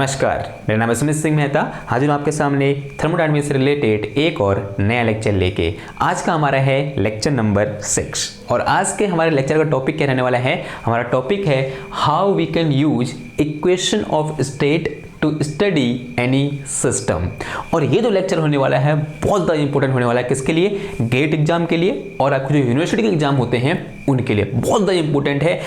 नमस्कार, मेरा नाम है सुमित सिंह मेहता। हाजिर हूँ आपके सामने थर्मोडायनामिक्स से रिलेटेड एक और नया लेक्चर लेके। आज का हमारा है लेक्चर नंबर 6 और आज के हमारे लेक्चर का टॉपिक क्या रहने वाला है। हमारा टॉपिक है how we can use equation of state to study any system. और ये जो लेक्चर होने वाला है बहुत ज़्यादा इंपॉर्टेंट होने वाला है। किसके लिए? गेट एग्जाम के लिए और आपके जो यूनिवर्सिटी के एग्जाम होते हैं उनके लिए बहुत ज़्यादा इंपॉर्टेंट है।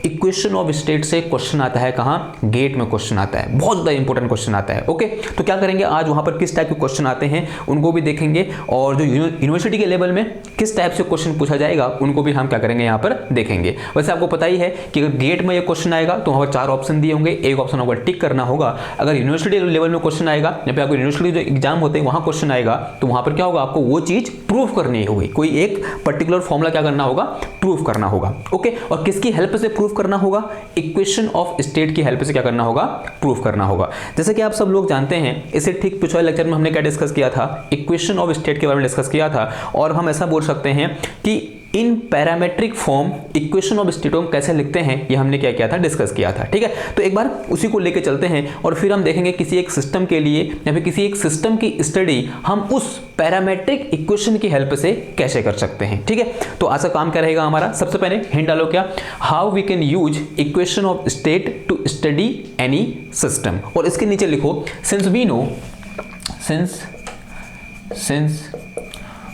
इक्वेशन ऑफ स्टेट से क्वेश्चन आता है कहाँ? गेट में क्वेश्चन आता है, बहुत ज़्यादा इंपॉर्टेंट क्वेश्चन आता है। ओके, तो क्या करेंगे आज वहाँ पर किस टाइप के क्वेश्चन आते हैं उनको भी देखेंगे और जो यूनिवर्सिटी के लेवल में किस टाइप से क्वेश्चन पूछा जाएगा उनको भी हम क्या करेंगे यहाँ पर देखेंगे। वैसे आपको पता ही है कि अगर गेट में ये क्वेश्चन आएगा तो वहाँ पर 4 ऑप्शन दिए होंगे, एक ऑप्शन होगा टिक करना होगा। अगर यूनिवर्सिटी लेवल में क्वेश्चन आएगा या फिर आपको यूनिवर्सिटी जो एग्जाम होते हैं वहाँ क्वेश्चन आएगा तो वहाँ पर क्या होगा, आपको वो चीज़ प्रूफ करनी होगी, कोई एक पर्टिकुलर फॉर्मूला क्या करना होगा, प्रूफ करना होगा। ओके, और किसकी हेल्प से प्रूफ करना होगा? इक्वेशन ऑफ स्टेट की हेल्प से क्या करना होगा, प्रूफ करना होगा। जैसे कि आप सब लोग जानते हैं, इससे ठीक पिछले लेक्चर में हमने क्या डिस्कस किया था, इक्वेशन ऑफ स्टेट के बारे में डिस्कस किया था। और हम ऐसा बोल सकते हैं कि in parametric form equation of state को कैसे लिखते हैं ये हमने क्या किया था, डिस्कस किया था। ठीक है, तो एक बार उसी को लेके चलते हैं और फिर हम देखेंगे किसी एक सिस्टम के लिए या फिर किसी एक सिस्टम की स्टडी हम उस पैरामेट्रिक इक्वेशन की हेल्प से कैसे कर सकते हैं। ठीक है, तो आज का काम क्या रहेगा हमारा? सबसे पहले हिंट डालो क्या, how we can use equation of state to study any system. और इसके नीचे लिखो since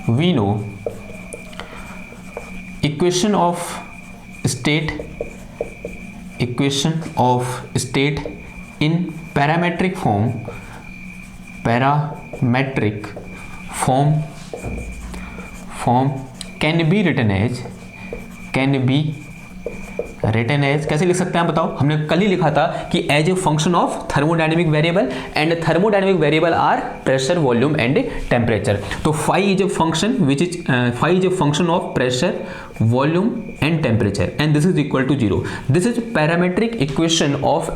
we know equation of state in parametric form can be written as कैसे लिख सकते हैं आप बताओ? हमने कल ही लिखा था कि as a function of thermodynamic variable and thermodynamic variable are pressure, volume and temperature. तो phi is a function of pressure, volume and temperature and this is equal to 0। This is parametric equation of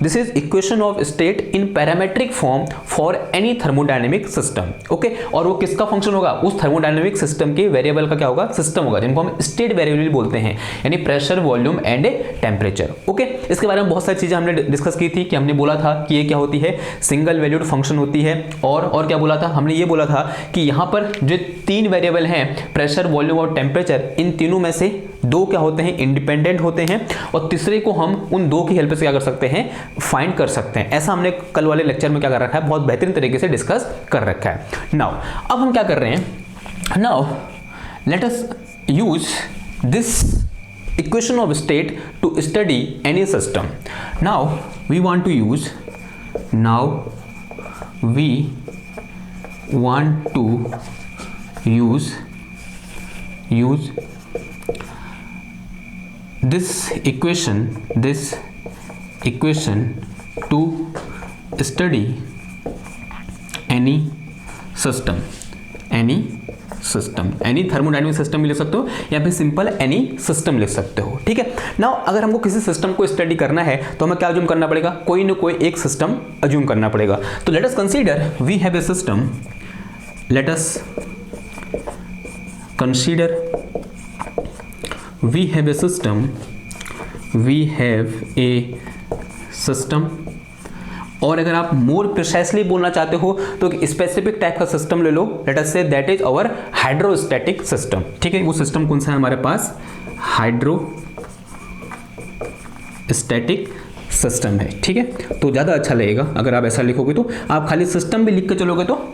this is equation of state in parametric form for any thermodynamic system. Okay, और वो किसका function होगा? उस thermodynamic system के variable का क्या होगा? System होगा, जिनको हम स्टेट वेरिएबल बोलते हैं, यानी pressure, volume and temperature. Okay, इसके बारे में बहुत सारी चीजें हमने डिस्कस की थी कि हमने बोला था कि ये क्या होती है, सिंगल वैल्यूड फंक्शन होती है। और क्या बोला था हमने? ये बोला था कि यहाँ पर जो 3 वेरिएबल हैं, प्रेशर, वॉल्यूम और टेम्परेचर, इन तीनों में से 2 क्या होते हैं, इंडिपेंडेंट होते हैं और तीसरे को हम उन 2 की हेल्प से क्या कर सकते हैं, फाइंड कर सकते हैं। ऐसा हमने कल वाले लेक्चर में क्या कर रखा है, बहुत बेहतरीन तरीके से डिस्कस कर रखा है। नाउ अब हम क्या कर रहे हैं, now let us use this equation of state to study any system. Now we want to use this equation to study any thermodynamic system भी लिख सकते हो या फिर सिंपल एनी सिस्टम लिख सकते हो। ठीक है, नाउ अगर हमको किसी सिस्टम को स्टडी करना है तो हमें क्या अज्यूम करना पड़ेगा? कोई ना कोई एक सिस्टम अज्यूम करना पड़ेगा। तो let us consider we have a system, we have a system। और अगर आप मोर प्रिसाइसली बोलना चाहते हो तो स्पेसिफिक टाइप का सिस्टम ले लो, let us say that is our hydrostatic system. ठीक है, वो सिस्टम कौन सा है हमारे पास? हाइड्रोस्टैटिक सिस्टम है। ठीक है, तो ज़्यादा अच्छा लगेगा अगर आप ऐसा लिखोगे, तो आप खाली सिस्टम भी लिख के चलोगे तो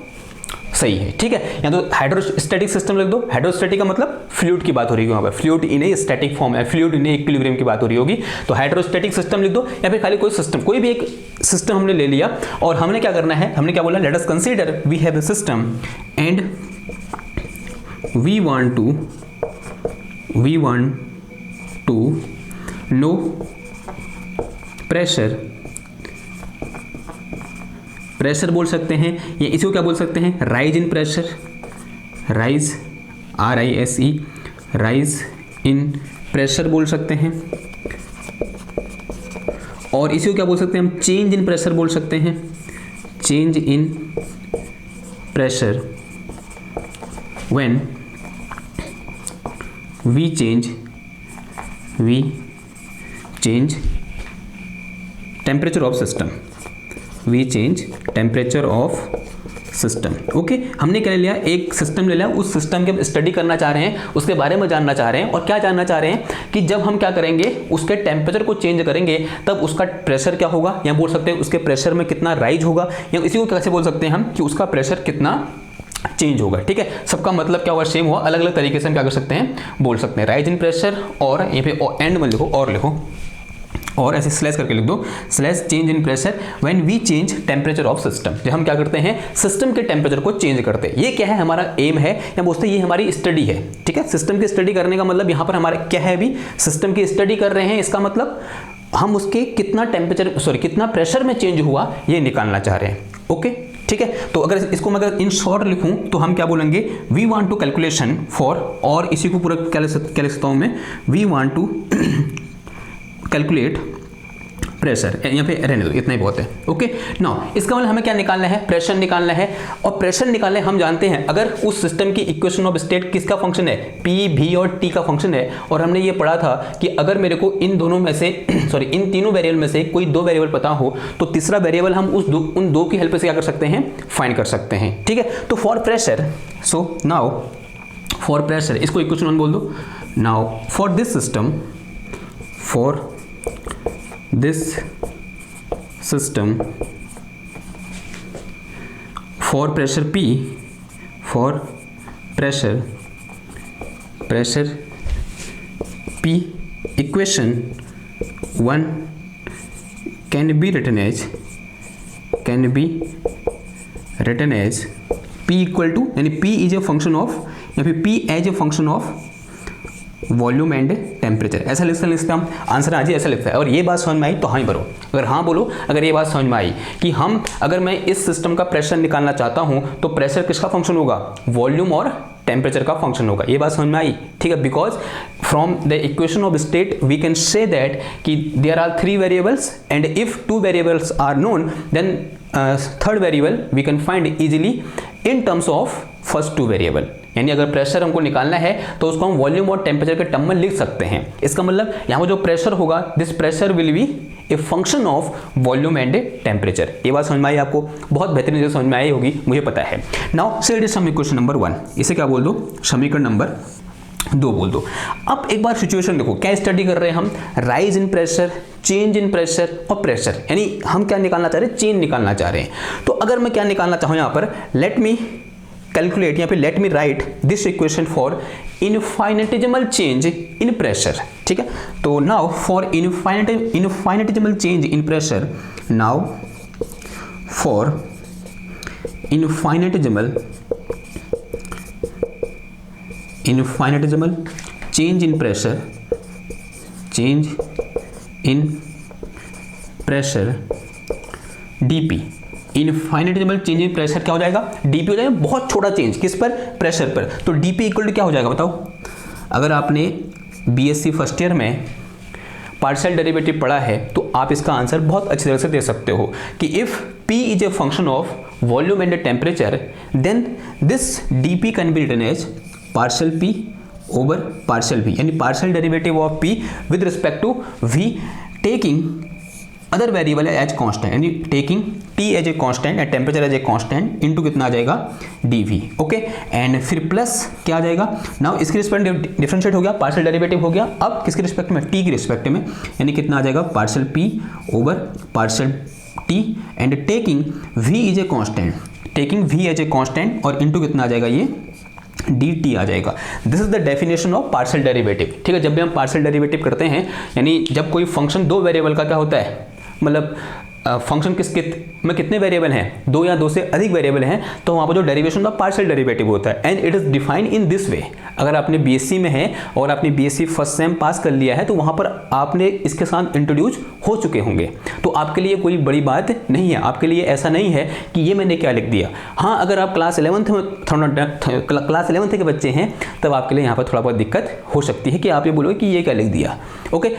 सही है। ठीक है, या तो हाइड्रोस्टैटिक सिस्टम लिख दो। हाइड्रोस्टैटिक का मतलब फ्लूइड की बात हो रही है, वहां पर fluid in a static form है, फ्लूइड इन इक्विलिब्रियम की बात हो रही होगी, तो हाइड्रोस्टैटिक सिस्टम लिख दो। या फिर खाली कोई सिस्टम, कोई भी एक सिस्टम हमने ले लिया और हमने क्या करना है, हमने क्या बोला, let us consider we have a system and we want to know pressure बोल सकते हैं या इसको क्या बोल सकते हैं, rise in pressure, rise RISE, rise in pressure बोल सकते हैं। और इसी को क्या बोल सकते हैं हम, चेंज इन प्रेशर बोल सकते हैं, change in pressure when we change temperature of system, we change temperature of system. Okay, हमने क्या ले लिया, एक सिस्टम ले लिया, उस सिस्टम के स्टडी करना चाह रहे हैं, उसके बारे में जानना चाह रहे हैं। और क्या जानना चाह रहे हैं कि जब हम क्या करेंगे, उसके टेम्परेचर को चेंज करेंगे तब उसका प्रेशर क्या होगा, या बोल सकते हैं उसके प्रेशर में कितना राइज होगा, या इसी को कैसे बोल सकते हैं हम कि उसका प्रेशर कितना चेंज होगा। ठीक है, सबका मतलब क्या होगा, सेम हुआ, अलग अलग तरीके से हम क्या कर सकते हैं, बोल सकते हैं। राइज इन प्रेशर, और यहाँ पे एंड में लिखो, और लिखो, और ऐसे स्लैश करके लिख दो, slash change in pressure when we change temperature of system. जब हम क्या करते हैं, सिस्टम के टेम्परेचर को चेंज करते हैं। ये क्या है, हमारा एम है, या बोलते हैं ये हमारी स्टडी है। ठीक है, सिस्टम की स्टडी करने का मतलब यहाँ पर हमारा क्या है, अभी सिस्टम की स्टडी कर रहे हैं, इसका मतलब हम उसके कितना टेम्परेचर कितना प्रेशर में चेंज हुआ ये निकालना चाह रहे हैं। ओके, ठीक है, तो अगर इसको मैं अगर इन शॉर्ट लिखूं तो हम क्या बोलेंगे, we want to calculation for, और इसी को पूरा क्या लिख सकता हूं मैं, we want to calculate pressure, यहाँ पे रहने दो, इतना ही बहुत है। ओके, नाउ इसका मतलब हमें क्या निकालना है, प्रेशर निकालना है। और प्रेशर निकालने हम जानते हैं, अगर उस सिस्टम की इक्वेशन ऑफ स्टेट किसका फंक्शन है, पी, भी और टी का फंक्शन है। और हमने ये पढ़ा था कि अगर मेरे को इन दोनों में से इन तीनों वेरिएबल में से कोई दो वेरिएबल पता हो तो तीसरा वेरिएबल हम उन दो की हेल्प से क्या कर सकते हैं, फाइंड कर सकते हैं। ठीक है, तो for pressure, so now for pressure, इसको इक्वेशन 1 बोल दो। Now for this system, for this system, for pressure P, for pressure P, equation 1 can be written as P equal to, यानी P is a function of, या फिर P as a function of volume and temperature, ऐसा लिखते हैं हम, answer आ जाए ऐसा लिखता है। और ये बात समझ में आई तो हाँ ही भरो, अगर हाँ बोलो, अगर ये बात समझ में आई कि हम, अगर मैं इस सिस्टम का प्रेशर निकालना चाहता हूँ तो प्रेशर किसका फंक्शन होगा, वॉल्यूम और टेम्परेचर का फंक्शन होगा। ये बात समझ में आई, ठीक है, because from the equation of state we can say that कि there are 3 variables and if 2 variables are known then third variable we can find easily in terms of first 2 variable. यानी अगर प्रेशर हमको निकालना है तो उसको हम volume और टेम्परेचर के टर्म में लिख सकते हैं। इसका मतलब यहाँ पर जो प्रेशर होगा, this pressure will B A function of volume and temperature. ये बात समझ में आई आपको, बहुत बेहतरीन से समझ में आई होगी, मुझे पता है। नाउ से इट इज समीकरण नंबर 1, इसे क्या बोल दो, समीकरण नंबर 2 बोल दो। अब एक बार सिचुएशन देखो, क्या स्टडी कर रहे हैं हम, rise in pressure, change in pressure और प्रेशर, यानी हम क्या निकालना चाह रहे हैं, चेंज निकालना चाह रहे हैं। तो अगर मैं क्या निकालना चाहूँ यहाँ पर, लेट मी कैलकुलेट, यहाँ पे let me write this equation for infinitesimal change in pressure. ठीक है, तो now for infinitesimal change in pressure, now for infinitesimal change in pressure, dp, infinitesimal change in pressure क्या हो जाएगा, dp हो जाएगा, बहुत छोटा चेंज, किस पर, प्रेशर पर। तो dp इक्वल टू क्या हो जाएगा बताओ। अगर आपने बीएससी फर्स्ट ईयर में पार्शियल डेरिवेटिव पढ़ा है तो आप इसका आंसर बहुत अच्छी तरह से दे सकते हो कि if p is a function of volume and temperature then this dp can be written as partial p over partial v, यानी partial derivative of p with respect to v taking other variable as constant, यानी taking t as a constant and temperature as a constant into कितना आ जाएगा dv। Okay, and फिर plus क्या आ जाएगा, now इसके रिस्पेक्ट डिफरेंशिएट हो गया, पार्शियल डेरिवेटिव हो गया, अब किसके रिस्पेक्ट में, t के रिस्पेक्ट में, यानी कितना आ जाएगा partial p over partial t and taking v is a constant, taking v as a constant और इनटू कितना आ जाएगा ये dt आ जाएगा। This is the definition of partial derivative. ठीक है, जब भी हम पार्शियल डेरिवेटिव करते हैं, यानी जब कोई फंक्शन 2 वेरिएबल का क्या होता है, मतलब फंक्शन में कितने वेरिएबल हैं, 2 या 2 से अधिक वेरिएबल हैं, तो वहाँ पर जो डेरिवेशन ऑफ पार्शियल डेरिवेटिव होता है and it is defined in this way. अगर आपने बीएससी में है और आपने बीएससी फर्स्ट सेम पास कर लिया है तो वहाँ पर आपने इसके साथ इंट्रोड्यूस हो चुके होंगे, तो आपके लिए कोई बड़ी बात नहीं है, आपके लिए ऐसा नहीं है कि ये मैंने क्या लिख दिया। हाँ, अगर आप क्लास 11th के बच्चे हैं तब आपके लिए यहाँ पर थोड़ा बहुत दिक्कत हो सकती है कि आप ये बोलोगे कि ये क्या लिख दिया। ओके,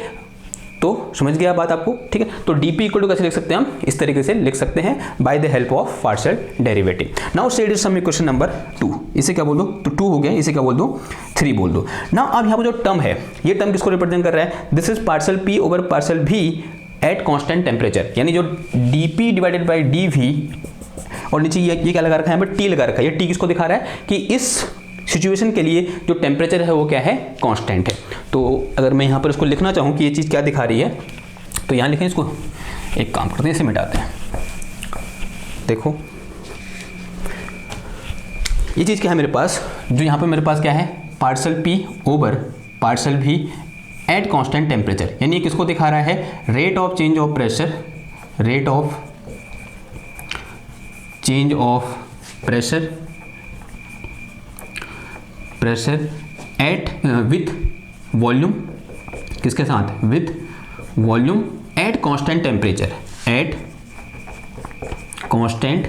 तो समझ गया बात आपको, ठीक है। तो dp इक्वल टू कैसे लिख सकते हैं हम, इस तरीके से लिख सकते हैं by the help of partial derivative. Now say it is some equation number 2, इसे क्या बोल दो, तो 2 हो गया, इसे क्या बोल दो 3 बोल दो। नाउ अब यहाँ पर जो टर्म है, ये टर्म किसको रिप्रेजेंट कर रहा है, this is partial p over partial v at constant temperature, यानी जो dP डिवाइडेड बाई dV और नीचे ये क्या लगा रखा है यहाँ पर T लगा रखा है। ये T किसको दिखा रहा है कि इस सिचुएशन के लिए जो टेम्परेचर है वो क्या है, कांस्टेंट है। तो अगर मैं यहाँ पर इसको लिखना चाहूँ कि ये चीज़ क्या दिखा रही है, तो यहाँ लिखें इसको, एक काम करते हैं इसे मिटाते हैं। देखो ये चीज़ क्या है मेरे पास, जो यहाँ पर मेरे पास क्या है, parcel P over parcel V at constant temperature, यानी ये किसको दिखा रहा है, rate of change of pressure, rate of change of pressure, pressure at with volume, किसके साथ, with volume at constant temperature, at constant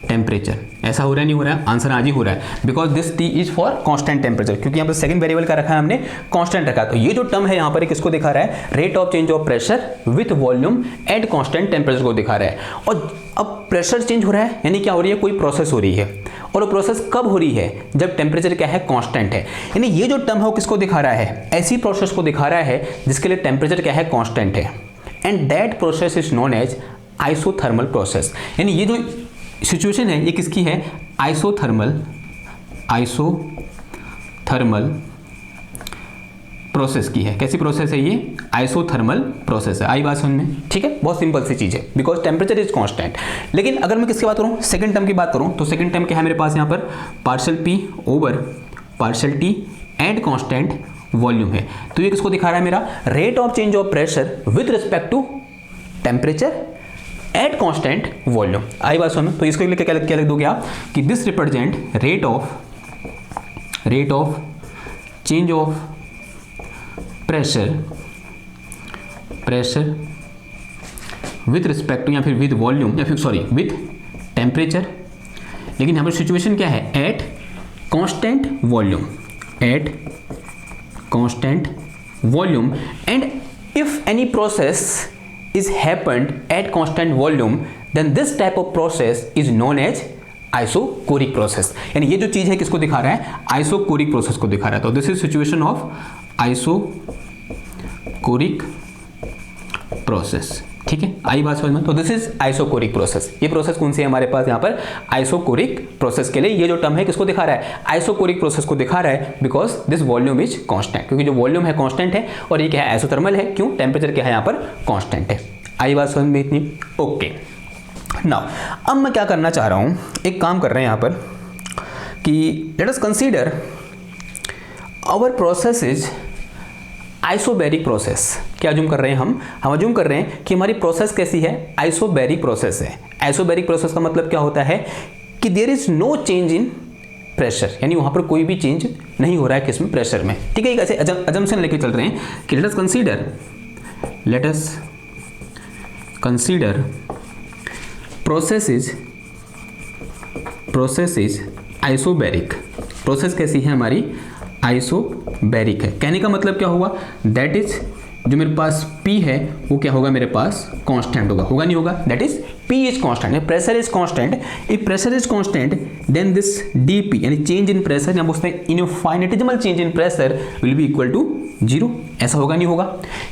temperature. ऐसा हो रहा है नहीं हो रहा है, आंसर आज ही हो रहा है, because this T is for constant temperature, क्योंकि यहाँ पर सेकंड वेरिएबल का रखा है हमने, कांस्टेंट रखा। तो ये जो टर्म है यहाँ पर किसको दिखा रहा है, rate of change of pressure with volume at constant temperature को दिखा रहा है। और अब प्रेशर चेंज हो रहा है, यानी क्या हो रही है, कोई प्रोसेस हो रही है, और वो प्रोसेस कब हो रही है, जब टेम्परेचर क्या है, कांस्टेंट है। यानी ये जो टर्म है वो किसको दिखा रहा है, ऐसी प्रोसेस को दिखा रहा है जिसके लिए टेम्परेचर क्या है, कांस्टेंट है, and that process is known as isothermal process. यानी ये जो सिचुएशन है ये किसकी है, आइसोथर्मल, आइसोथर्मल प्रोसेस की है। कैसी प्रोसेस है ये, आइसोथर्मल प्रोसेस है। आई बात समझ में, ठीक है, बहुत सिंपल सी चीज़ है, बिकॉज टेम्परेचर इज कांस्टेंट। लेकिन अगर मैं किसकी बात करूँ, सेकंड टर्म की बात करूँ, तो सेकंड टर्म क्या है मेरे पास यहाँ पर, partial P over partial T at constant volume है। तो ये किसको दिखा रहा है, मेरा rate of change of pressure with respect to temperature at constant volume. आई बात समझ। तो इसको क्या लिख दोगे आप कि this represent rate of change of pressure with respect to, या फिर विद वॉल्यूम, या फिर सॉरी विथ टेम्परेचर। लेकिन यहाँ पर सिचुएशन क्या है, eight constant volume, eight constant volume, and if any process is happened at constant volume, then this type of process is known as isochoric process. यानी ये जो चीज है किसको दिखा रहा है, आइसोकोरिक प्रोसेस को दिखा रहा है। तो this is situation of isochoric process, ठीक है, आई बात समझ में। तो दिस इज आइसोकोरिक प्रोसेस। ये प्रोसेस कौन सी है हमारे पास यहाँ पर, आइसोकोरिक प्रोसेस के लिए ये जो टर्म है किसको दिखा रहा है, आइसोकोरिक प्रोसेस को दिखा रहा है, because this volume is constant, क्योंकि जो वॉल्यूम है कांस्टेंट है, और ये क्या है, आइसोथर्मल है। क्यों, टेम्परेचर क्या है यहाँ पर, कांस्टेंट है। आई बात समझ में इतनी, ओके। नाउ अब मैं क्या करना चाह रहा हूँ, एक काम कर रहे हैं यहाँ पर कि let us consider our process is isobaric process. क्या अज्यूम कर रहे हैं हम अज्यूम कर रहे हैं कि हमारी प्रोसेस कैसी है, आइसोबैरिक प्रोसेस है। आइसोबैरिक प्रोसेस का मतलब क्या होता है कि there is no change in pressure, यानी वहां पर कोई भी चेंज नहीं हो रहा है किसमें, प्रेशर में, ठीक है। ऐसे अजम्पशन लेके चल रहे हैं कि let us consider process is isobaric. Process कैसी है हमारी, आइसोबैरिक है। कहने का मतलब क्या हुआ, दैट इज जो मेरे पास P है वो क्या होगा, मेरे पास कांस्टेंट होगा नहीं होगा, that is P is constant, pressure is constant. If pressure is constant then this dP यानी चेंज इन प्रेशर, या उसमें infinitesimal change in pressure will be equal to 0। ऐसा होगा नहीं होगा,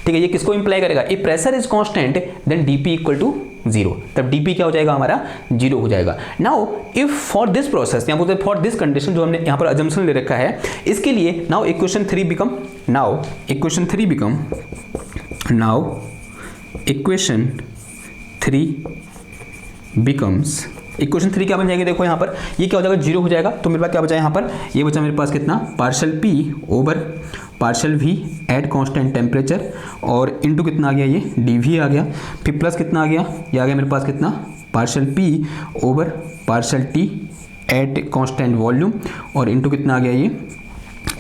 ठीक है। ये किसको इंप्लाई करेगा, if pressure is constant then dP equal to 0, तब dP क्या हो जाएगा हमारा, 0 हो जाएगा। Now if for this process, यहाँ बोलते हैं फॉर दिस कंडीशन, जो हमने यहाँ पर अजम्पशन ले रखा है, इसके लिए now equation 3 become, now equation 3 becomes, equation 3 क्या बन जाएगी, देखो यहाँ पर ये क्या हो जाएगा, 0 हो जाएगा। तो मेरे पास क्या बचा यहाँ पर, ये बचा मेरे पास कितना, partial P over partial V at constant temperature, और इनटू कितना आ गया, ये dV आ गया, फिर प्लस कितना आ गया, ये आ गया मेरे पास कितना, partial P over partial T at constant volume, और इनटू कितना आ गया, ये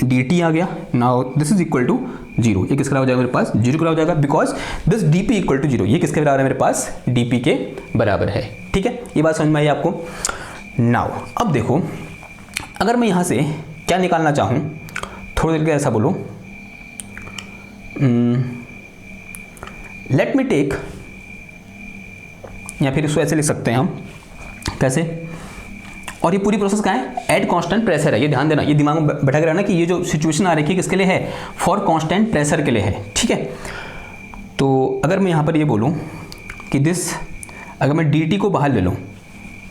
dt आ गया। Now this is equal to 0। ये किसका हो जाएगा मेरे पास, 0 का हो जाएगा, because this dP equal to 0। ये किसके बराबर है मेरे पास, dP के बराबर है, ठीक है। ये बात समझ में आई आपको। नाउ अब देखो, अगर मैं यहाँ से क्या निकालना चाहूँ, थोड़ी देर के ऐसा बोलो, लेट मी टेक, या फिर इसको ऐसे लिख सकते हैं हम, कैसे, और ये पूरी प्रोसेस क्या है, एट कांस्टेंट प्रेशर है। ये ध्यान देना, ये दिमाग में बैठा के रहना कि ये जो सिचुएशन आ रही है किसके लिए है, फॉर कांस्टेंट प्रेशर के लिए है, ठीक है। तो अगर मैं यहाँ पर ये बोलूँ कि दिस, अगर मैं dt को बाहर ले लूँ,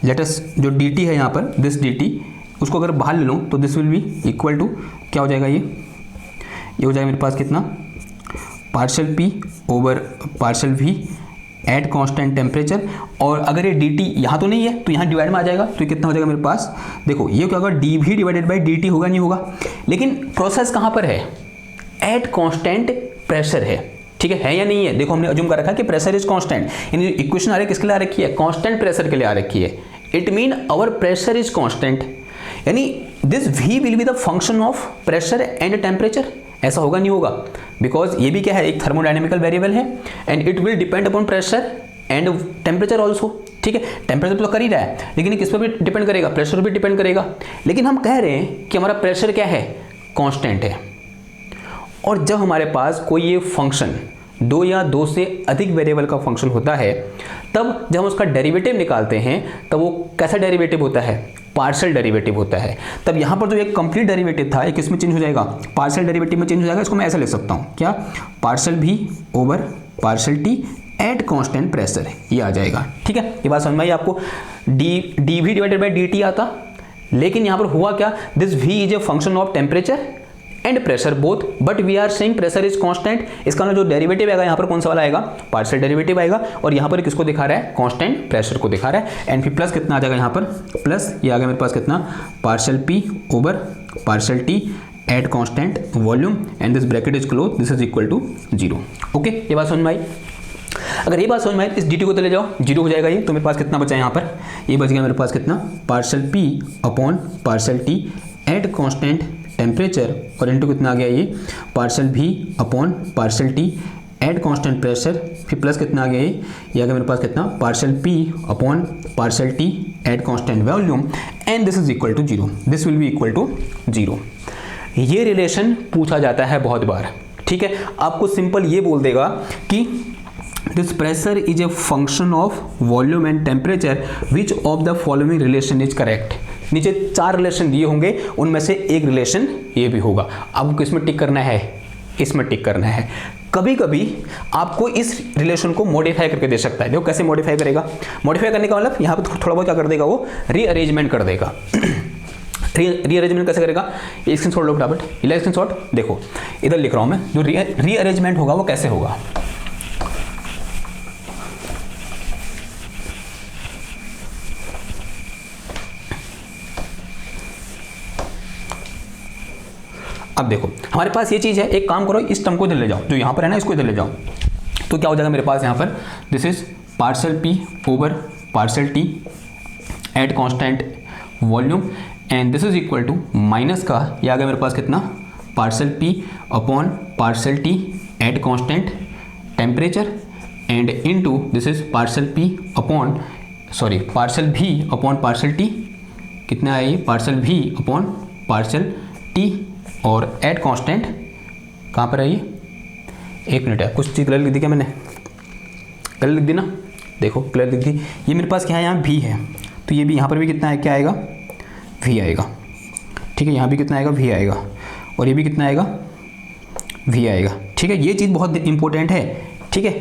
लेटस जो dt है यहाँ पर, दिस dt, उसको अगर बाहर ले लूँ तो this will be equal to, क्या हो जाएगा, ये हो जाएगा मेरे पास कितना, partial p over partial v at constant temperature. और अगर ये dt यहाँ तो नहीं है तो यहाँ डिवाइड में आ जाएगा, तो ये कितना हो जाएगा मेरे पास, देखो ये क्या होगा, dv डिवाइडेड बाई dt होगा, नहीं होगा, लेकिन प्रोसेस कहाँ पर है, एट कांस्टेंट प्रेशर है, ठीक है या नहीं है। देखो हमने अज्यूम कर रखा है कि प्रेशर इज कांस्टेंट, यानी इक्वेशन आ रही है किसके लिए आ रखी है, कांस्टेंट प्रेशर के लिए आ रखी है। It mean our pressure is constant, यानी this v will be the function of pressure and temperature. ऐसा होगा, नहीं होगा, बिकॉज ये भी क्या है, एक थर्मोडायनेमिकल वेरिएबल है and it will depend upon pressure and temperature also, ठीक है। टेम्परेचर तो कर ही रहा है, लेकिन किस पर भी डिपेंड करेगा, प्रेशर भी डिपेंड करेगा। लेकिन हम कह रहे हैं कि हमारा प्रेशर क्या है, कांस्टेंट है। और जब हमारे पास कोई ये फंक्शन दो या दो से अधिक वेरिएबल का फंक्शन होता है, तब जब हम उसका डेरिवेटिव निकालते हैं तब वो कैसा डेरिवेटिव होता है, पार्शियल डेरिवेटिव होता है। तब यहाँ पर जो एक कंप्लीट डेरिवेटिव था, एक इसमें चेंज हो जाएगा, पार्शियल डेरिवेटिव में चेंज हो जाएगा। इसको मैं ऐसा लिख सकता हूँ, क्या, partial v over partial t at constant pressure, ये आ जाएगा, ठीक है। ये बात समझ में आई आपको, dv डिवाइडेड बाई dt आता, लेकिन यहाँ पर हुआ क्या, this v is a function of temperature and pressure both, but we are saying pressure is constant. इसका जो डेरिवेटिव आएगा यहाँ पर कौन सा वाला आएगा, पार्शियल डेरिवेटिव आएगा, और यहाँ पर किसको दिखा रहा है, कांस्टेंट प्रेशर को दिखा रहा है। एंड फिर प्लस कितना आ जाएगा यहाँ पर, प्लस ये आ गया मेरे पास कितना, partial p over partial t at constant volume and this bracket is close, this is equal to 0। Okay, ये बात समझ में आई। अगर ये बात समझ में आई, इस dt को तो ले जाओ, 0 हो जाएगा ये, तो मेरे पास कितना बचा है यहाँ पर, ये बच गया मेरे पास कितना, partial p upon partial t at constant temperature, और इनटू कितना आ गया ये, partial v upon partial t at constant pressure, फिर प्लस कितना आ गया ये आ गया मेरे पास कितना, partial p upon partial t at constant volume and this is equal to 0, this will be equal to 0। ये रिलेशन पूछा जाता है बहुत बार, ठीक है। आपको सिंपल ये बोल देगा कि this pressure is a function of volume and temperature, which of the following relation is correct. नीचे 4 रिलेशन दिए होंगे, उनमें से एक रिलेशन ये भी होगा। आपको किसमें टिक करना है, इसमें टिक करना है। कभी कभी आपको इस रिलेशन को मॉडिफाई करके दे सकता है। देखो कैसे मॉडिफाई करेगा, मॉडिफाई करने का मतलब यहाँ पर थोड़ा बहुत क्या कर देगा, वो रीअरेंजमेंट कर देगा। रीअरेंजमेंट कैसे करेगा, ये स्क्रीनशॉट लो फटाफट, ये स्क्रीनशॉट देखो, इधर लिख रहा हूँ मैं, जो रीअरेंजमेंट होगा वो कैसे होगा। अब देखो हमारे पास ये चीज़ है, एक काम करो, इस टर्म को इधर ले जाओ, जो यहाँ पर है ना, इसको इधर ले जाओ, तो क्या हो जाएगा मेरे पास यहाँ पर, this is partial p over partial t at constant volume and this is equal to minus का, ये आ गया मेरे पास कितना, partial p upon partial t at constant temperature and into this is partial p upon partial v upon partial t, कितना है ये, partial v upon partial t और एट कांस्टेंट, कहाँ पर है ये, एक मिनट है, कुछ चीज़ क्लियर लिख दी क्या मैंने, क्लियर लिख दी ना, देखो क्लियर लिख दी। ये मेरे पास क्या है, यहाँ v है, तो ये भी यहाँ पर भी कितना है, क्या आएगा, v आएगा, ठीक है। यहाँ भी कितना आएगा, v आएगा, और ये भी कितना आएगा, v आएगा, ठीक है। ये चीज़ बहुत इंपॉर्टेंट है, ठीक है।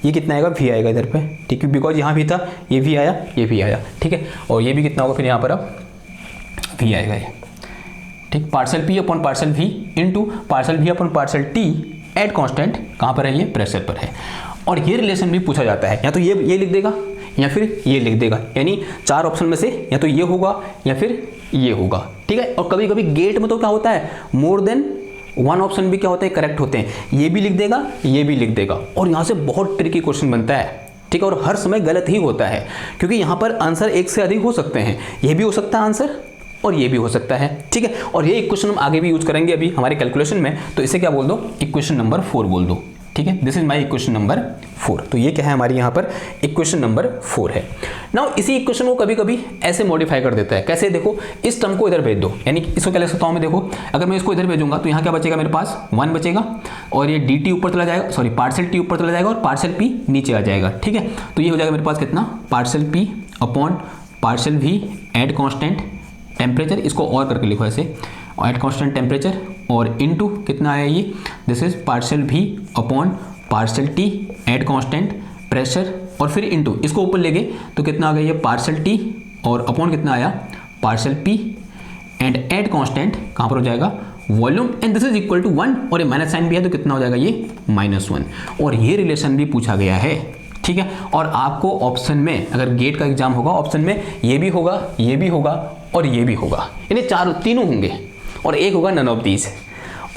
ये कितना आएगा, v आएगा इधर पे, ठीक है, बिकॉज यहाँ भी था, ये v आया, ये v आया, ठीक है। और ये भी कितना होगा फिर यहाँ पर, अब v आएगा ये, ठीक। Partial p upon partial v into partial v upon partial t at constant, कहाँ पर है ये, प्रेशर पर है। और ये रिलेशन भी पूछा जाता है, या तो ये लिख देगा या फिर ये लिख देगा, यानी 4 ऑप्शन में से या तो ये होगा या फिर ये होगा, ठीक है। और कभी कभी गेट में तो क्या होता है, मोर देन 1 ऑप्शन भी क्या होते हैं, करेक्ट होते हैं, ये भी लिख देगा, ये भी लिख देगा, और यहाँ से बहुत ट्रिकी क्वेश्चन बनता है, ठीक है। और हर समय गलत ही होता है, क्योंकि यहाँ पर आंसर एक से अधिक हो सकते हैं, ये भी हो सकता है आंसर और ये भी हो सकता है, ठीक है। और ये इक्वेशन हम आगे भी यूज करेंगे अभी हमारे कैलकुलेशन में, तो इसे क्या बोल दो, इक्वेशन नंबर 4 बोल दो, ठीक है। This is my equation number 4। तो ये क्या है, हमारी यहाँ पर इक्वेशन नंबर 4 है। नाउ इसी इक्वेशन को कभी कभी ऐसे मॉडिफाई कर देता है, कैसे, देखो इस टर्म को इधर भेज दो, यानी इसको क्या लिख सकता हूँ मैं, देखो अगर मैं इसको इधर भेजूंगा तो यहाँ क्या बचेगा मेरे पास, 1 बचेगा, और ये dt ऊपर चला जाएगा, पार्शियल t ऊपर चला जाएगा और पार्शियल p नीचे आ जाएगा, ठीक है। तो ये हो जाएगा मेरे पास कितना, partial p upon partial v at constant temperature, इसको और करके लिखो ऐसे, एट कांस्टेंट टेम्परेचर, और इनटू कितना आया ये, this is partial v upon partial T eight constant pressure और फिर इनटू, इसको ऊपर ले गए तो कितना आ गया ये पार्शियल टी और अपॉन कितना आया partial P and at constant कहाँ पर हो जाएगा volume and this is equal to 1 और ये माइनस साइन भी है तो कितना हो जाएगा ये -1 और ये रिलेशन भी पूछा गया है। ठीक है, और आपको ऑप्शन में अगर गेट का एग्जाम होगा ऑप्शन में ये भी होगा, ये भी होगा और ये भी होगा, यानी तीनों होंगे और एक होगा नन ऑफ दीज।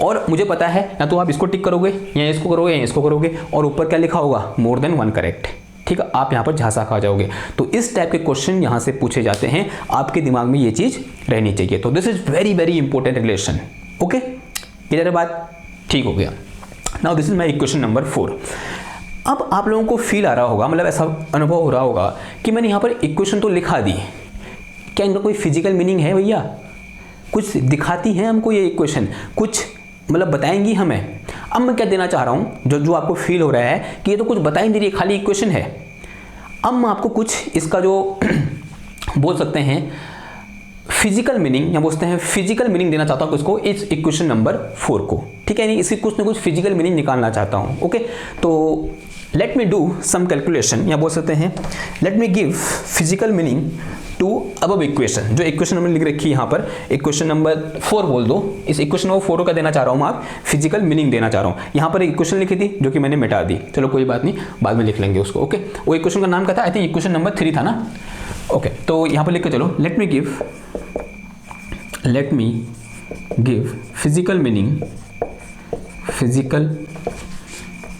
और मुझे पता है ना तो आप इसको टिक करोगे या इसको करोगे या इसको करोगे और ऊपर क्या लिखा होगा मोर देन 1 करेक्ट। ठीक है, आप यहाँ पर झांसा खा जाओगे। तो इस टाइप के क्वेश्चन यहाँ से पूछे जाते हैं, आपके दिमाग में ये चीज़ रहनी चाहिए। तो this is very very important relation. Okay, clear है बात? ठीक हो गया। Now this is my equation number 4। अब आप लोगों को फील आ रहा होगा, मतलब ऐसा अनुभव हो रहा होगा कि मैंने यहाँ पर इक्वेशन तो लिखा दी, क्या इनका कोई फिजिकल मीनिंग है भैया? कुछ दिखाती है हमको ये इक्वेशन, कुछ मतलब बताएंगी हमें। अब मैं क्या देना चाह रहा हूँ, जो आपको फील हो रहा है कि ये तो कुछ बता ही नहीं रही, खाली इक्वेशन है। अब मैं आपको कुछ इसका जो बोल सकते हैं फिजिकल मीनिंग या बोलते हैं फिजिकल मीनिंग देना चाहता हूँ इसको, इस इक्वेशन नंबर 4 को। ठीक है, यानी इसकी कुछ ना कुछ फिजिकल मीनिंग निकालना चाहता हूँ। ओके, तो let me do some calculation या बोल सकते हैं let me give physical meaning to above equation. जो इक्वेशन हमने लिख रखी है यहाँ पर, इक्वेशन नंबर 4 बोल दो। इस इक्वेशन नंबर 4 का देना चाह रहा हूँ मैं, आप फिजिकल मीनिंग देना चाह रहा हूँ। यहाँ पर एक इक्वेशन लिखी थी जो कि मैंने मिटा दी, चलो कोई बात नहीं, बाद में लिख लेंगे उसको। ओके, वो इक्वेशन का नाम क्या था? आई थिंक इक्वेशन नंबर 3 था ना। ओके, तो यहाँ पर लिख के चलो let me give physical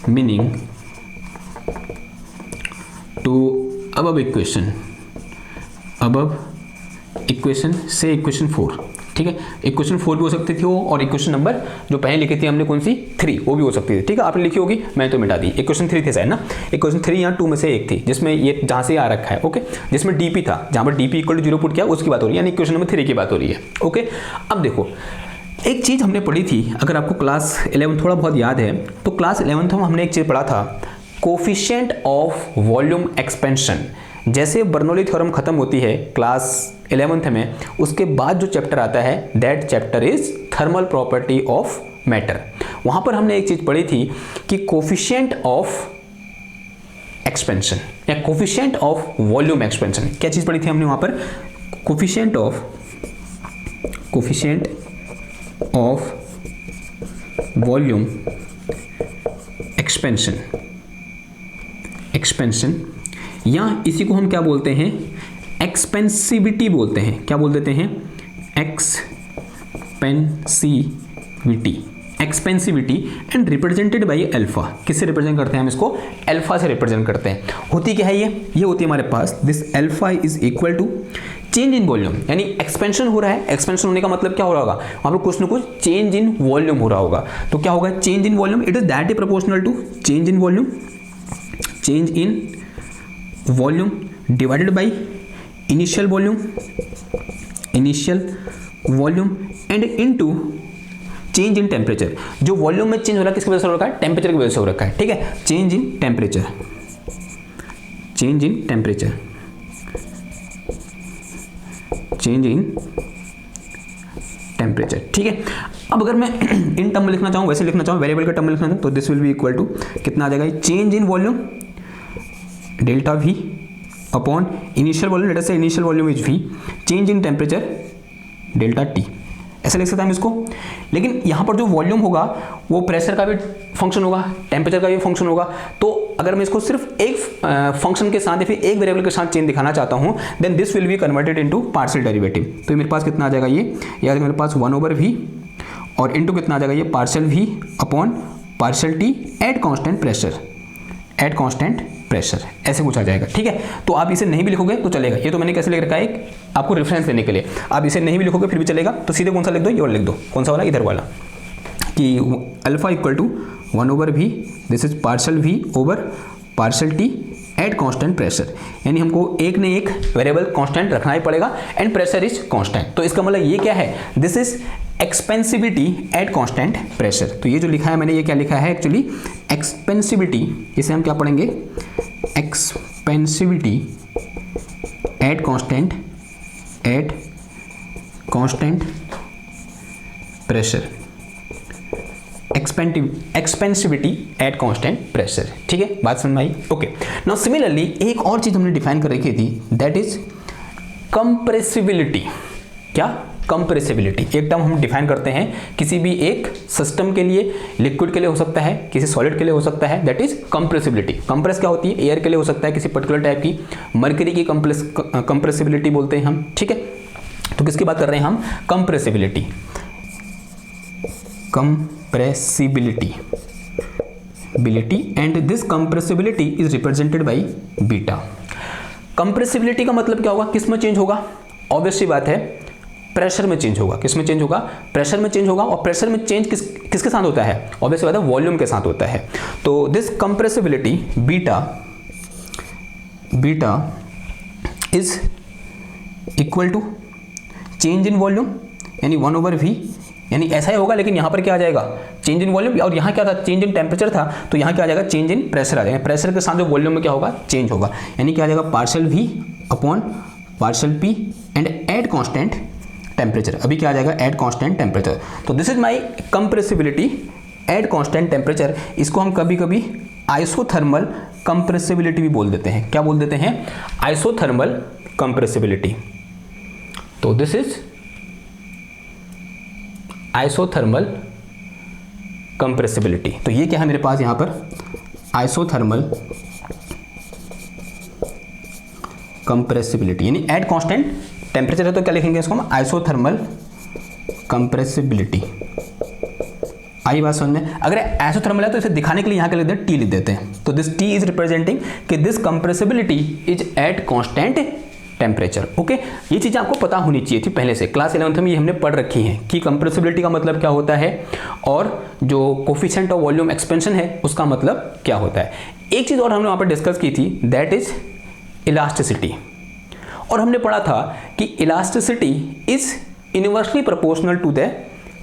meaning to above equation से इक्वेशन 4। ठीक है, इक्वेशन 4 भी हो सकती थी वो, और इक्वेशन नंबर जो पहले लिखी थी हमने कौन सी 3, वो भी हो सकती थी। ठीक है, आपने लिखी होगी, मैं तो मिटा दी। इक्वेशन 3 थी शायद ना, इक्वेशन 3 या 2 में से एक थी जिसमें ये जहाँ से आ रखा है। ओके, जिसमें डीपी था, जहाँ पर डीपी इक्वल टू 0 पुट किया उसकी बात हो रही है, यानी इक्वेशन नंबर 3 की बात हो रही है। ओके, अब देखो एक चीज़ हमने पढ़ी थी, अगर आपको क्लास 11 थोड़ा बहुत याद है तो क्लास 11 में हमने एक चीज़ पढ़ा था, कोफिशिएंट ऑफ वॉल्यूम एक्सपेंशन। जैसे बर्नौली थ्योरम खत्म होती है क्लास 11th में, उसके बाद जो चैप्टर आता है that chapter is thermal property of matter. वहां पर हमने एक चीज पढ़ी थी कि कोफिशिएंट ऑफ एक्सपेंशन या कोफिशिएंट ऑफ वॉल्यूम एक्सपेंशन, क्या चीज पढ़ी थी हमने वहां पर? कोफिशिएंट ऑफ वॉल्यूम एक्सपेंशन या इसी को हम क्या बोलते हैं? एक्सपेंसिविटी बोलते हैं। क्या बोल देते हैं? Expansivity and represented by alpha. किससे रिप्रेजेंट करते हैं हम इसको? अल्फा से रिप्रेजेंट करते हैं। होती क्या है ये होती है हमारे पास this alpha is equal to change in volume, यानी एक्सपेंशन हो रहा है। एक्सपेंशन होने का मतलब क्या हो रहा होगा? वहां पर कुछ ना कुछ चेंज इन वॉल्यूम हो रहा होगा। तो क्या होगा? Change in volume, it is that proportional to change in volume divided by initial volume and into change in temperature. जो वॉल्यूम में चेंज हो रहा है किसकी वजह से हो रखा है? टेम्परेचर की वजह से हो रखा है। ठीक है, चेंज इन टेम्परेचर ठीक है। अब अगर मैं इन टर्म में लिखना चाहूँ, वैसे लिखना चाहूँ, वेरिएबल के टर्म में लिखना चाहूँ, तो this will be equal to कितना आ जाएगा? Change in volume delta V upon initial volume, let us say initial volume is V, change in temperature delta T। ऐसे लिख सकते हैं हम इसको। लेकिन यहाँ पर जो वॉल्यूम होगा वो प्रेशर का भी फंक्शन होगा, टेम्परेचर का भी फंक्शन होगा। तो अगर मैं इसको सिर्फ एक फंक्शन के साथ या फिर एक वेरिएबल के साथ चेंज दिखाना चाहता हूँ, then this will be converted into partial derivative. तो मेरे पास कितना आ जाएगा ये मेरे पास 1/v और इनटू कितना आ जाएगा ये partial V upon partial T at constant pressure, ऐसे कुछ आ जाएगा। ठीक है, तो आप इसे नहीं भी लिखोगे तो चलेगा। ये तो मैंने कैसे लिख रखा है आपको रेफरेंस देने के लिए। आप इसे नहीं भी लिखोगे फिर भी चलेगा, तो सीधे कौन सा लिख दो? ये वाला लिख दो। कौन सा वाला? इधर वाला, कि alpha equal to 1/v, this is partial V over partial T at constant pressure. यानी हमको एक ने एक वेरिएबल कांस्टेंट रखना ही पड़ेगा एंड प्रेशर इज कांस्टेंट। तो इसका मतलब ये क्या है? This is expansivity at constant pressure. तो ये जो लिखा है मैंने, ये क्या लिखा है एक्चुअली? एक्सपेंसिविटी, इसे हम क्या पढ़ेंगे? Expansivity at constant pressure. Expansivity at constant pressure. ठीक है, बात समझ में आई? ओके, नाउ सिमिलरली एक और चीज हमने डिफाइन कर रखी थी, दैट इज कंप्रेसिबिलिटी। क्या? कंप्रेसिबिलिटी। एक टर्म हम डिफाइन करते हैं किसी भी एक सिस्टम के लिए, लिक्विड के लिए हो सकता है, किसी सॉलिड के लिए हो सकता है, दैट इज कंप्रेसिबिलिटी। कंप्रेस क्या होती है? एयर के लिए हो सकता है किसी पर्टिकुलर टाइप की, मर्करी की कंप्रेसिबिलिटी बोलते हैं हम। ठीक है, तो किसकी बात कर रहे हैं हम? Compressibility. And this compressibility is represented by beta. Compressibility का मतलब क्या होगा? किस में चेंज होगा? ऑब्वियसली बात है, प्रेशर में चेंज होगा। किस में चेंज होगा? प्रेशर में चेंज होगा। और प्रेशर में चेंज किसके साथ होता है? ऑब्वियसली बात है, वॉल्यूम के साथ होता है। तो this compressibility beta is equal to change in volume, यानी 1/v, यानी ऐसा ही होगा, लेकिन यहां पर क्या आ जाएगा? Change in volume. और यहां क्या था? चेंज इन टेम्परेचर था, तो यहां क्या आ जाएगा? चेंज इन प्रेशर आ जाएगा। प्रेशर के साथ जो वॉल्यूम में क्या होगा? चेंज होगा, यानी क्या आ जाएगा? Partial v upon partial p and at constant temperature. अभी क्या आ जाएगा? At constant temperature. तो this is my compressibility at constant temperature. इसको हम कभी कभी आइसोथर्मल कंप्रेसिबिलिटी भी बोल देते हैं। क्या बोल देते हैं? Isothermal compressibility. तो दिस इज आइसोथर्मल कंप्रेसिबिलिटी। तो ये क्या है मेरे पास यहां पर? आइसोथर्मल कंप्रेसिबिलिटी, यानी एट कांस्टेंट टेम्परेचर है, तो क्या लिखेंगे इसको हम? Isothermal compressibility. आई बात समझ में? अगर आइसोथर्मल है तो इसे दिखाने के लिए यहां के लिख देते हैं, टी लिख देते हैं। तो दिस टी इज रिप्रेजेंटिंग कि this compressibility is at constant temperature. Okay, ये चीज़ें आपको पता होनी चाहिए थी पहले से। क्लास 11th में ये हमने पढ़ रखी हैं कि कंप्रेसिबिलिटी का मतलब क्या होता है और जो कोफिशिएंट ऑफ वॉल्यूम एक्सपेंशन है उसका मतलब क्या होता है। एक चीज़ और हमने वहाँ पर डिस्कस की थी, दैट इज इलास्टिसिटी। और हमने पढ़ा था कि elasticity is inversely proportional to the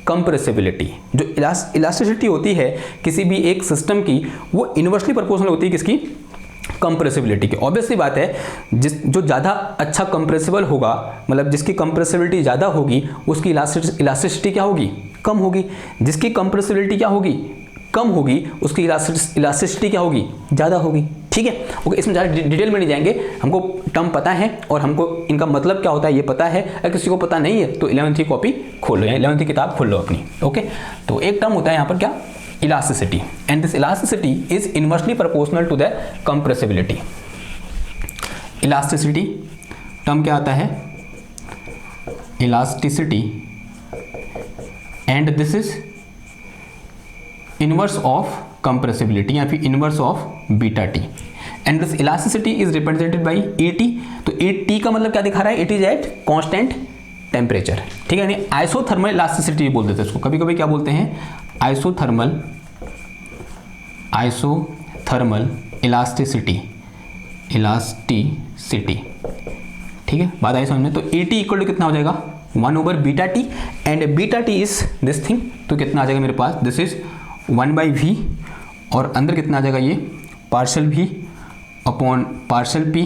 compressibility. जो इलास्टिसिटी होती है किसी भी एक सिस्टम की, वो इनवर्सली प्रोपोर्शनल होती है किसकी? कंप्रेसिबिलिटी की। ऑब्वियसली बात है, जो ज़्यादा अच्छा कंप्रेसिबल होगा, मतलब जिसकी कंप्रेसिबिलिटी ज़्यादा होगी, उसकी इलास्टिसिटी क्या होगी? कम होगी। जिसकी कंप्रेसिबिलिटी क्या होगी? कम होगी, उसकी इलास्टिसिटी क्या होगी? ज़्यादा होगी। ठीक है, ओके, इसमें ज़्यादा डिटेल में नहीं जाएंगे, हमको टर्म पता है और हमको इनका मतलब क्या होता है ये पता है। अगर किसी को पता नहीं है तो 11th की कॉपी खोल लो, 11th की किताब खोल लो अपनी। ओके, तो एक टर्म होता है यहाँ पर क्या? Elasticity, and this elasticity is inversely proportional to the compressibility. Elasticity term क्या आता है? Elasticity, and this is inverse of compressibility या फिर inverse of beta T, and this elasticity is represented by AT। तो AT का मतलब क्या दिखा रहा है? It is at constant temperature. ठीक है, यानी आइसोथर्मल इलास्टिसिटी बोलते थे इसको। कभी कभी क्या बोलते हैं? Isothermal elasticity. ठीक है, बात आई समझ में? तो AT इक्वल टू कितना हो जाएगा? 1/βT, and beta T is this thing. तो कितना आ जाएगा मेरे पास? दिस इज 1/v, और अंदर कितना आ जाएगा? ये partial v upon partial p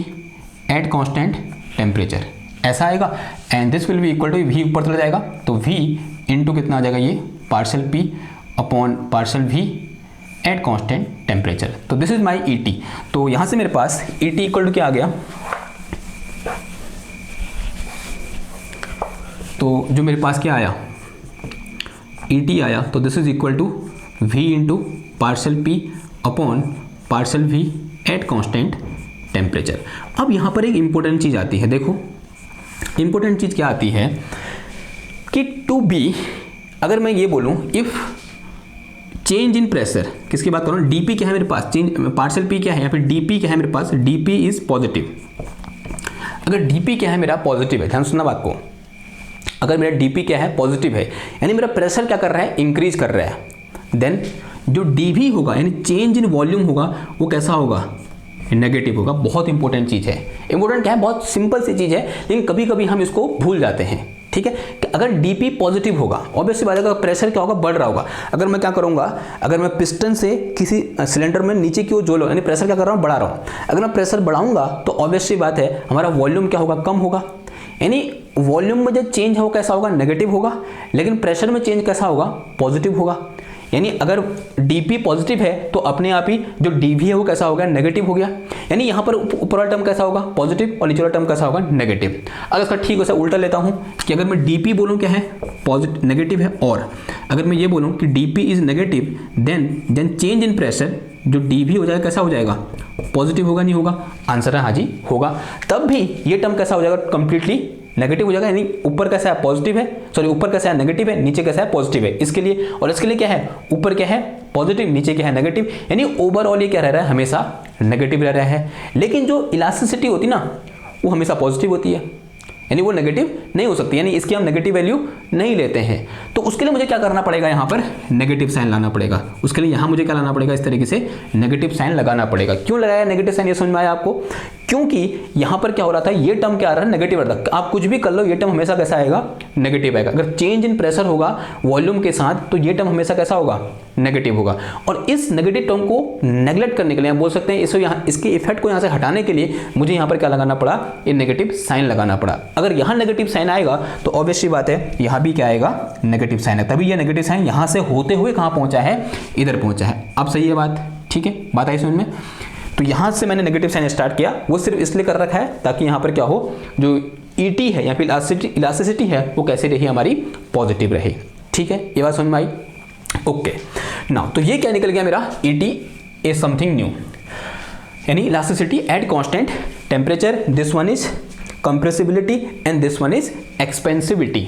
at constant temperature, ऐसा आएगा। And this will be equal to, v ऊपर चला जाएगा तो v इंटू कितना आ जाएगा? ये partial p upon partial v at constant temperature. तो दिस इज माय ET। तो यहां से मेरे पास ET इक्वल टू क्या आ गया? तो जो मेरे पास क्या आया? ET आया। तो this is equal to v into partial p upon partial v at constant temperature. अब यहाँ पर एक इंपॉर्टेंट चीज़ आती है। देखो, इंपॉर्टेंट चीज़ क्या आती है कि टू बी, अगर मैं ये बोलूँ इफ चेंज इन प्रेशर, किसकी बात करूँ? dp क्या है मेरे पास? चेंज पार्शियल p क्या है? या फिर dp क्या है मेरे पास? dp is positive. अगर dp क्या है मेरा? पॉजिटिव है। ध्यान सुनना बात को। अगर मेरा dp क्या है? पॉजिटिव है, यानी मेरा प्रेशर क्या कर रहा है? इंक्रीज कर रहा है। देन जो dv होगा, यानी चेंज इन वॉल्यूम होगा, वो कैसा होगा? नेगेटिव होगा। बहुत इंपॉर्टेंट चीज़ है। इंपॉर्टेंट क्या है? बहुत सिंपल सी चीज़ है, लेकिन कभी कभी हम इसको भूल जाते हैं। ठीक है, कि अगर dp पॉजिटिव होगा, ऑब्वियसली बात है, अगर प्रेशर क्या होगा? बढ़ रहा होगा। अगर मैं क्या करूंगा? अगर मैं पिस्टन से किसी सिलेंडर में नीचे की ओर जो लो, यानी प्रेशर क्या कर रहा हूँ? बढ़ा रहा हूँ। अगर मैं प्रेशर बढ़ाऊंगा तो ऑब्वियसली बात है हमारा वॉल्यूम क्या होगा? कम होगा। यानी वॉल्यूम में जो चेंज है वो कैसा होगा? नेगेटिव होगा। लेकिन प्रेशर में चेंज कैसा होगा? पॉजिटिव होगा। यानी अगर dp पॉजिटिव है तो अपने आप ही जो dv है वो कैसा हो गया, नेगेटिव हो गया। यानी यहाँ पर ऊपर वाला टर्म कैसा होगा, पॉजिटिव, और नीचे वाला टर्म कैसा होगा, नेगेटिव। अगर इसका ठीक वैसा उल्टा लेता हूँ कि अगर मैं dp बोलूँ क्या है, पॉजिटिव नेगेटिव है, और अगर मैं ये बोलूँ कि dp is negative then change in pressure जो dv हो जाएगा कैसा हो जाएगा, पॉजिटिव होगा, नहीं होगा? आंसर है हाँ जी होगा। तब भी ये टर्म कैसा हो जाएगा, कंप्लीटली नेगेटिव हो जाएगा। यानी ऊपर कैसा है, पॉजिटिव है, सॉरी ऊपर कैसा है, नेगेटिव है, नीचे कैसा है, पॉजिटिव है। इसके लिए और इसके लिए क्या है, ऊपर क्या है, पॉजिटिव, नीचे क्या है, नेगेटिव। यानी ओवरऑल ये क्या रह रहा है, हमेशा नेगेटिव रह रहा है। लेकिन जो इलास्टिसिटी होती ना वो हमेशा पॉजिटिव होती है, यानी वो नेगेटिव नहीं हो सकती, यानी इसकी हम नेगेटिव वैल्यू नहीं लेते हैं। तो उसके लिए मुझे क्या करना पड़ेगा, यहाँ पर नेगेटिव साइन लाना पड़ेगा। उसके लिए यहाँ मुझे क्या लाना पड़ेगा, इस तरीके से नेगेटिव साइन लगाना पड़ेगा। क्यों लगाया नेगेटिव साइन, ये समझ में आया आपको? क्योंकि यहाँ पर क्या हो रहा था, ये टर्म क्या आ रहा है, नेगेटिव आ रहा था। आप कुछ भी कर लो ये टर्म हमेशा कैसा आएगा, नेगेटिव आएगा। अगर चेंज इन प्रेशर होगा वॉल्यूम के साथ तो ये टर्म हमेशा कैसा होगा, नेगेटिव होगा। और इस नेगेटिव टर्म को नेग्लेक्ट करने के लिए हम बोल सकते हैं, इसके इफेक्ट को यहाँ से हटाने के लिए मुझे यहाँ पर क्या लगाना पड़ा, ये नेगेटिव साइन लगाना पड़ा। अगर यहाँ नेगेटिव साइन आएगा तो ऑब्वियसली बात है यहाँ भी क्या आएगा, नेगेटिव साइन है। तभी ये नेगेटिव साइन यहाँ से होते हुए कहाँ पहुँचा है, इधर पहुँचा है। अब सही है बात, ठीक है, बात आई समझ में? तो यहाँ से मैंने नेगेटिव साइन स्टार्ट किया, वो सिर्फ इसलिए कर रखा है ताकि यहाँ पर क्या हो, जो ET है या फिर इलास्टिसिटी है वो कैसे रही, हमारी पॉजिटिव रहे। ठीक है, ये बात समझ में आई? ओके नाउ, तो ये क्या निकल गया मेरा, ET इज समथिंग न्यू, यानी elasticity at constant temperature, this one is compressibility and this one is expansivity.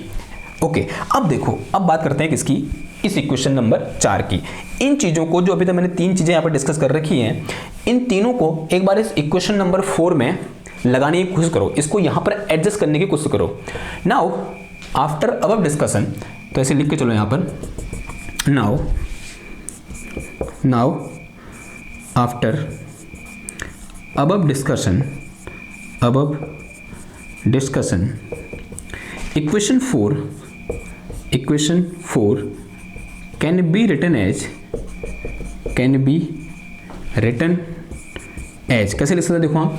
Okay, अब देखो, अब बात करते हैं किसकी, इस इक्वेशन नंबर 4 की। इन चीज़ों को जो अभी तक मैंने 3 चीज़ें यहाँ पर डिस्कस कर रखी हैं, इन तीनों को एक बार इस इक्वेशन नंबर 4 में लगाने की कोशिश करो, इसको यहाँ पर एडजस्ट करने की कोशिश करो। नाउ आफ्टर अबव डिस्कशन, तो ऐसे लिख के चलो यहाँ पर, now after above discussion equation 4 can be written as कैसे लिख सकते हैं, देखो हम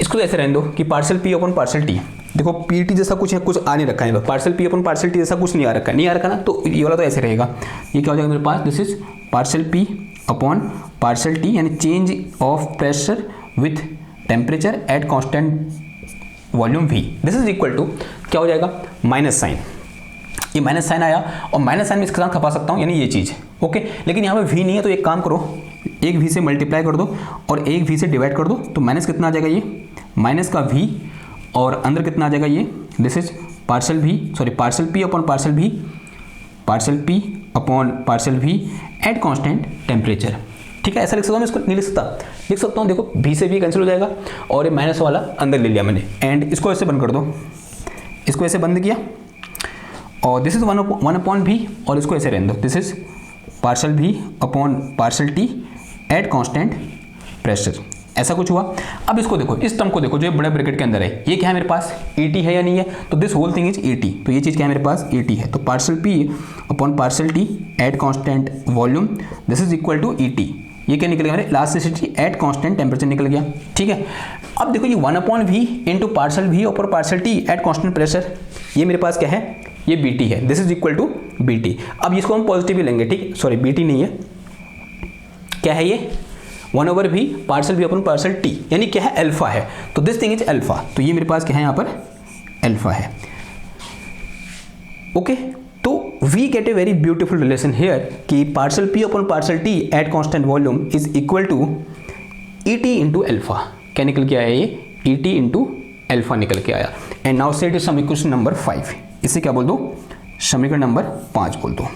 इसको ऐसे रहने दो कि partial P upon partial T। देखो PT जैसा कुछ है, कुछ आ नहीं रखा है, partial P upon partial T जैसा कुछ नहीं आ रखा ना, तो ये वाला तो ऐसे रहेगा। ये क्या हो जाएगा मेरे पास, this is partial P upon partial T, यानी change of pressure with temperature at constant volume V। This is equal to क्या हो जाएगा, माइनस साइन। ये माइनस साइन आया और माइनस साइन में इसके साथ खपा सकता हूँ, यानी ये चीज़। ओके, लेकिन यहाँ पे V नहीं है तो एक काम करो, एक V से मल्टीप्लाई कर दो और एक V से डिवाइड कर दो, तो माइनस कितना आ जाएगा, ये माइनस का V, और अंदर कितना आ जाएगा, ये this is partial P upon partial V at constant temperature. ठीक है, ऐसा लिख सकता हूँ मैं, इसको नहीं लिख सकता हूँ। देखो V से V कैंसिल हो जाएगा और ये माइनस वाला अंदर ले लिया मैंने, एंड इसको ऐसे बंद कर दो, इसको ऐसे बंद किया, और दिस इज 1 अपॉन V, और इसको ऐसे रहने दो, this is partial V upon partial T at constant pressure. ऐसा कुछ हुआ। अब इसको देखो, इस टर्म को देखो जो ये बड़े ब्रैकेट के अंदर है, ये क्या है मेरे पास, ET है या नहीं है, तो this whole thing is ET। तो ये चीज़ क्या है मेरे पास, ET है। तो partial P upon partial T at constant volume, this is equal to ET। ये क्या निकल गया मेरे, इलास्टिसिटी एट कांस्टेंट टेम्परेचर निकल गया। ठीक है, अब देखो ये 1 upon V into partial V upon partial T at constant pressure, ये मेरे पास क्या है, ये BT है, this is equal to BT। अब इसको हम पॉजिटिव ही लेंगे, ठीक, सॉरी BT नहीं है, क्या है ये 1/V partial V upon partial T, यानी क्या है, अल्फा है। तो दिस थिंग इज अल्फा, तो ये मेरे पास क्या है, यहाँ पर अल्फा है। ओके, तो we get a very beautiful relation here कि partial P upon partial T at constant volume is equal to ET into alpha. क्या निकल के आया, ये ET इंटू अल्फा निकल के आया। And now set is some equation number 5, इसे क्या बोल दो, समीकरण नंबर 5 बोल दो।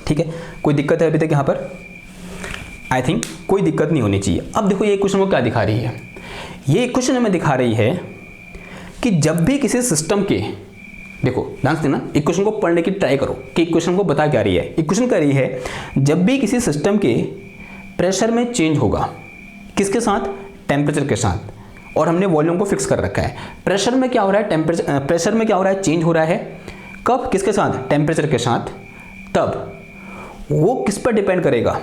ठीक है, कोई दिक्कत है अभी तक यहाँ पर? आई थिंक कोई दिक्कत नहीं होनी चाहिए। अब देखो ये इक्वेशन को क्या दिखा रही है, ये इक्वेशन हमें दिखा रही है कि जब भी किसी सिस्टम के, देखो ध्यान से ना, इक्वेशन को पढ़ने की ट्राई करो कि इक्वेशन को बता क्या रही है। इक्वेशन कह रही है जब भी किसी सिस्टम के प्रेशर में चेंज होगा, किसके साथ, टेम्परेचर के साथ, और हमने वॉल्यूम को फिक्स कर रखा है। प्रेशर में क्या हो रहा है, टेम्परेचर, प्रेशर में क्या हो रहा है, चेंज हो रहा है, कब, किसके साथ, टेम्परेचर के साथ, तब वो किस पर डिपेंड करेगा,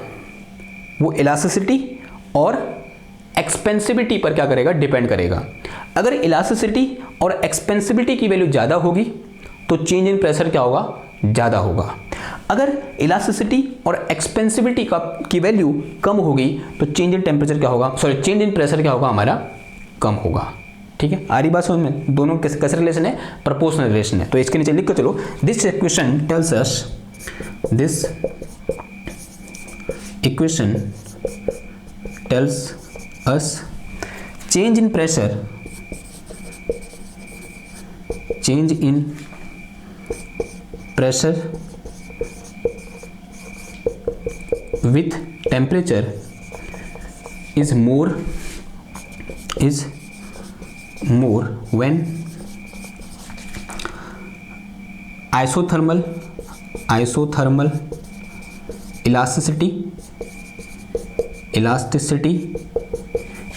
वो इलास्टिसिटी और एक्सपेंसिबिलिटी पर क्या करेगा, डिपेंड करेगा। अगर इलास्टिसिटी और एक्सपेंसिबिलिटी की वैल्यू ज़्यादा होगी तो चेंज इन प्रेशर क्या होगा, ज़्यादा होगा। अगर इलास्टिसिटी और एक्सपेंसिबिलिटी की वैल्यू कम होगी तो चेंज इन टेम्परेचर क्या होगा, सॉरी चेंज इन प्रेशर क्या होगा हमारा, कम होगा। ठीक है, आ रही बात समझ में, दोनों कैसे रिलेशन है, प्रोपोर्शनल रिलेशन है। तो इसके नीचे लिख कर चलो, this equation tells us, this equation tells us change in pressure, change in pressure with temperature is more when isothermal elasticity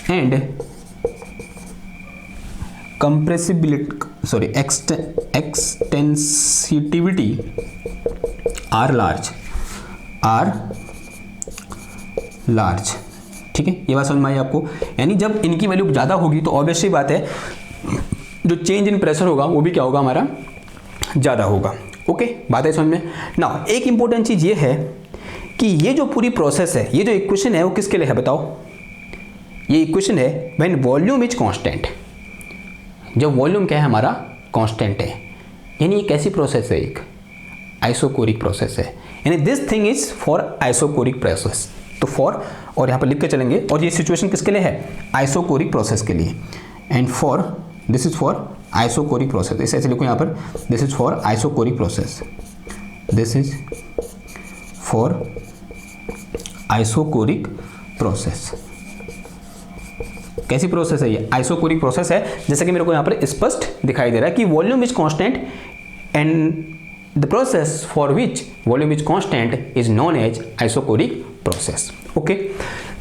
and compressibility, extensivity are large। ठीक है, ये बात समझ में आई आपको। यानी जब इनकी वैल्यू ज़्यादा होगी तो ऑब्वियसली बात है जो चेंज इन प्रेशर होगा वो भी क्या होगा हमारा, ज़्यादा होगा। ओके, बात है समझ में ना। एक इंपॉर्टेंट चीज़ ये है कि ये जो पूरी प्रोसेस है, ये जो इक्वेशन है वो किसके लिए है बताओ, ये इक्वेशन है व्हेन वॉल्यूम इज कांस्टेंट, जब वॉल्यूम क्या है हमारा, कांस्टेंट है। यानी ये कैसी प्रोसेस है, एक आइसोकोरिक प्रोसेस है। यानी this thing is for isochoric process. तो फॉर, और यहाँ पर लिख के चलेंगे, और ये सिचुएशन किसके लिए है, आइसोकोरिक प्रोसेस के लिए। And for, this is for isochoric process, इसे ऐसे लिखो यहाँ पर, this is for isochoric process, this is for isochoric process. कैसी प्रोसेस है ये, आइसोकोरिक प्रोसेस है। जैसे कि मेरे को यहाँ पर स्पष्ट दिखाई दे रहा है कि volume is constant and the process for which volume is constant is known as isochoric process. Okay,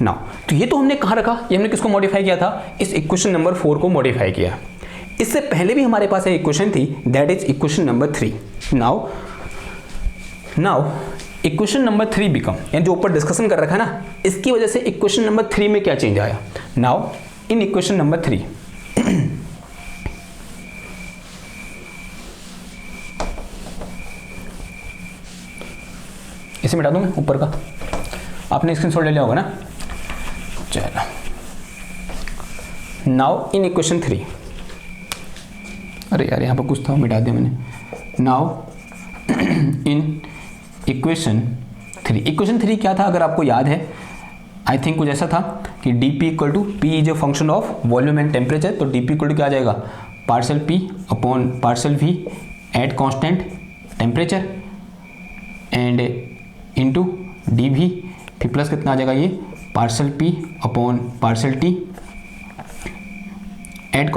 now तो ये तो हमने कहाँ रखा, ये हमने किसको मॉडिफाई किया था, इस इक्वेशन नंबर 4 को मॉडिफाई किया। इससे पहले भी हमारे पास एक इक्वेशन थी, that is equation number 3। Now equation number 3 become, यानी जो ऊपर डिस्कशन कर रखा है ना, इसकी वजह से इक्वेशन नंबर 3 में क्या चेंज आया। नाउ इन इक्वेशन नंबर 3 इसे मिटा दूं मैं ऊपर का, आपने स्क्रीनशॉट ले लिया होगा ना। चलो, नाउ इन इक्वेशन 3, अरे यार यहाँ पर कुछ था मिटा दिया मैंने। नाउ इन इक्वेशन 3, इक्वेशन 3 क्या था अगर आपको याद है, आई थिंक कुछ ऐसा था कि dp equal to P is a function of volume and temperature. तो dp इक्वल टू क्या आ जाएगा, partial p upon partial v at constant temperature and into D भी, फिर प्लस कितना आ जाएगा ये, partial p upon partial t at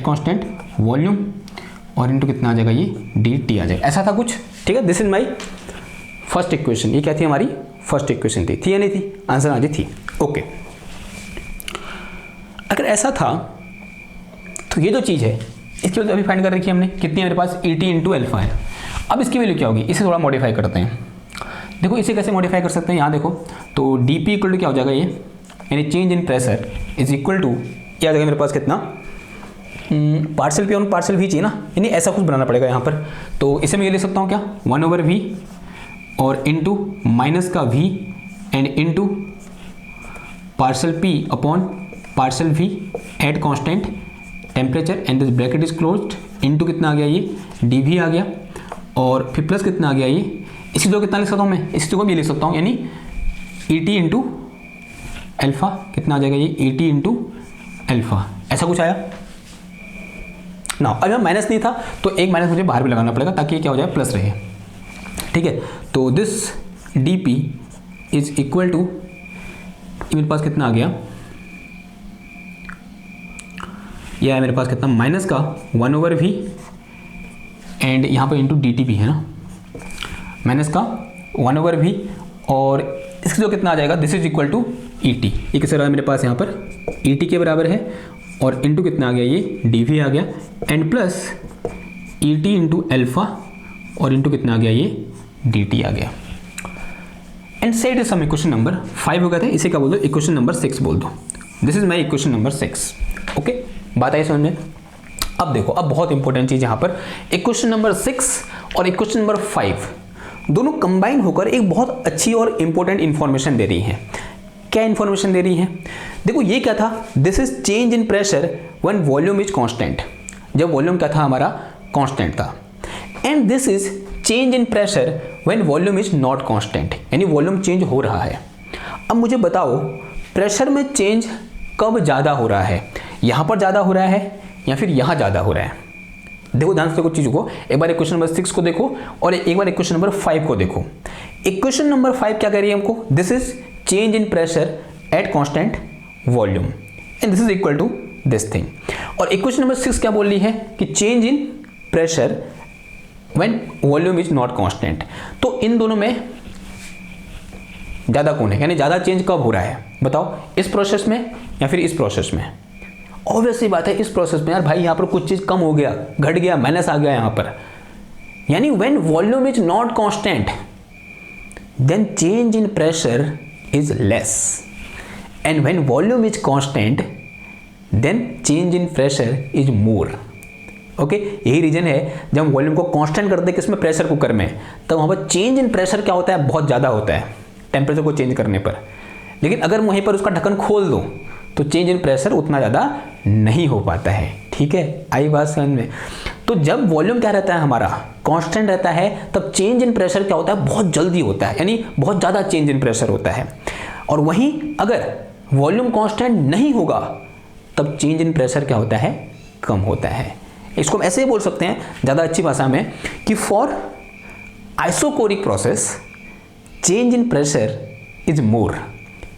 constant volume और इंटू कितना आ जाएगा ये, dt आ जाएगा। ऐसा था कुछ, ठीक है। This is my first equation. ये क्या थी हमारी फर्स्ट इक्वेशन थी या नहीं थी, आंसर आ जी थी। ओके, अगर ऐसा था तो ये जो चीज़ है इसकी वैल्यू अभी फाइंड कर रखी है हमने, कितनी है मेरे पास, et इंटू एल्फा है। अब इसकी वैल्यू क्या होगी, इसे थोड़ा मॉडिफाई करते हैं। देखो इसे कैसे मॉडिफाई कर सकते हैं, यहाँ देखो तो dp इक्वल टू क्या हो जाएगा ये, यानी change in pressure is equal to, क्या आ जाएगा मेरे पास कितना, पार्सल p और पार्सल v चाहिए ना, यानी ऐसा कुछ बनाना पड़ेगा यहाँ पर। तो इसे मैं ये लिख सकता हूँ क्या, 1/v और इंटू माइनस का v and into parcel p upon partial v at constant temperature and this bracket is closed into कितना आ गया ये, dv आ गया और फिर प्लस कितना आ गया ये, इसी दो कितना लिख सकता हूँ मैं, इसी को भी लिख सकता हूँ, यानी et इंटू एल्फा कितना आ जाएगा ये, et इंटू एल्फा, ऐसा कुछ आया ना। अगर माइनस नहीं था तो एक माइनस मुझे बाहर भी लगाना पड़ेगा ताकि ये क्या हो जाए, प्लस रहे, ठीक है। तो this dp is equal to, मेरे पास कितना आ गया, यह है मेरे पास कितना, माइनस का 1/v एंड यहाँ पर इंटू dt भी है ना, माइनस का 1/v और इसकी जो कितना आ जाएगा, this is equal to et। ये किस रहा है मेरे पास यहाँ पर, et के बराबर है और इंटू कितना आ गया ये, dv आ गया and plus et into alpha और इंटू कितना आ गया ये, dt आ गया। And set is some equation number 5 हो गया था, इसे क्या बोल दो, इक्वेशन नंबर 6 बोल दो। This is my equation number 6। Okay, बात आई समझ में। अब देखो, अब बहुत इंपॉर्टेंट चीज यहां पर, इक्वेशन नंबर 6 और इक्वेशन नंबर 5 दोनों कंबाइन होकर एक बहुत अच्छी और इंपॉर्टेंट इंफॉर्मेशन दे रही हैं। क्या इंफॉर्मेशन दे रही है? देखो ये क्या था, this is change in pressure when volume is constant, जब वॉल्यूम क्या था हमारा, कांस्टेंट था। And this is change in pressure when volume is not constant, यानी वॉल्यूम चेंज हो रहा है। अब मुझे बताओ प्रेशर में चेंज कब ज़्यादा हो रहा है, यहाँ पर ज़्यादा हो रहा है या फिर यहाँ ज़्यादा हो रहा है? देखो ध्यान से देखो चीज़ को, एक बार इक्वेशन नंबर 6 को देखो और एक बार इक्वेशन नंबर 5 को देखो। इक्वेशन नंबर 5 क्या कह रही है हमको, this is change in pressure at constant volume and this is equal to this thing. और इक्वेशन नंबर 6 क्या बोल रही है कि change in pressure when volume is not constant. तो इन दोनों में ज़्यादा कौन है, यानी ज़्यादा चेंज कब हो रहा है बताओ, इस प्रोसेस में या फिर इस प्रोसेस में? ऑब्वियसली बात है इस प्रोसेस में यार भाई, यहाँ पर कुछ चीज़ कम हो गया, घट गया, माइनस आ गया यहाँ पर। यानी when volume is not constant then change in pressure is less and when volume is constant then change in pressure is more. Okay, यही रीजन है जब हम वॉल्यूम को कांस्टेंट करते हैं किसमें, प्रेशर कुकर में, तब वहाँ पर चेंज इन प्रेशर क्या होता है, बहुत ज़्यादा होता है टेम्परेचर को चेंज करने पर। लेकिन अगर वहीं पर उसका ढक्कन खोल दो तो चेंज इन प्रेशर उतना ज़्यादा नहीं हो पाता है। ठीक है, आई बात समझ में? तो जब वॉल्यूम क्या रहता है हमारा, कांस्टेंट रहता है, तब चेंज इन प्रेशर क्या होता है, बहुत जल्दी होता है, यानी बहुत ज़्यादा चेंज इन प्रेशर होता है। और वहीं अगर वॉल्यूम कांस्टेंट नहीं होगा तब चेंज इन प्रेशर क्या होता है, कम होता है। इसको हम ऐसे ही बोल सकते हैं ज़्यादा अच्छी भाषा में कि for isochoric process change in pressure is more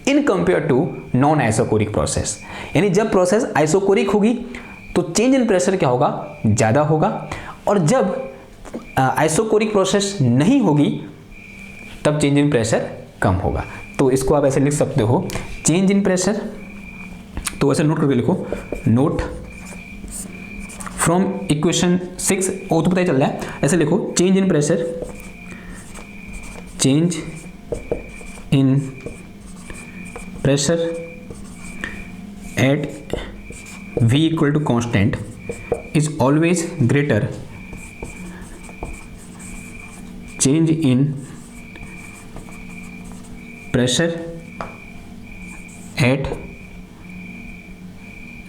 in compare to non isochoric process. यानी जब प्रोसेस आइसोकोरिक होगी तो चेंज इन प्रेशर क्या होगा, ज़्यादा होगा, और जब आइसोकोरिक प्रोसेस नहीं होगी तब चेंज इन प्रेशर कम होगा। तो इसको आप ऐसे लिख सकते हो, चेंज इन प्रेशर, तो ऐसे नोट करके लिखो, नोट फ्रॉम इक्वेशन 6, वो तो पता ही चल रहा है, ऐसे लिखो, change in pressure, change in pressure at V equal to constant is always greater change in pressure at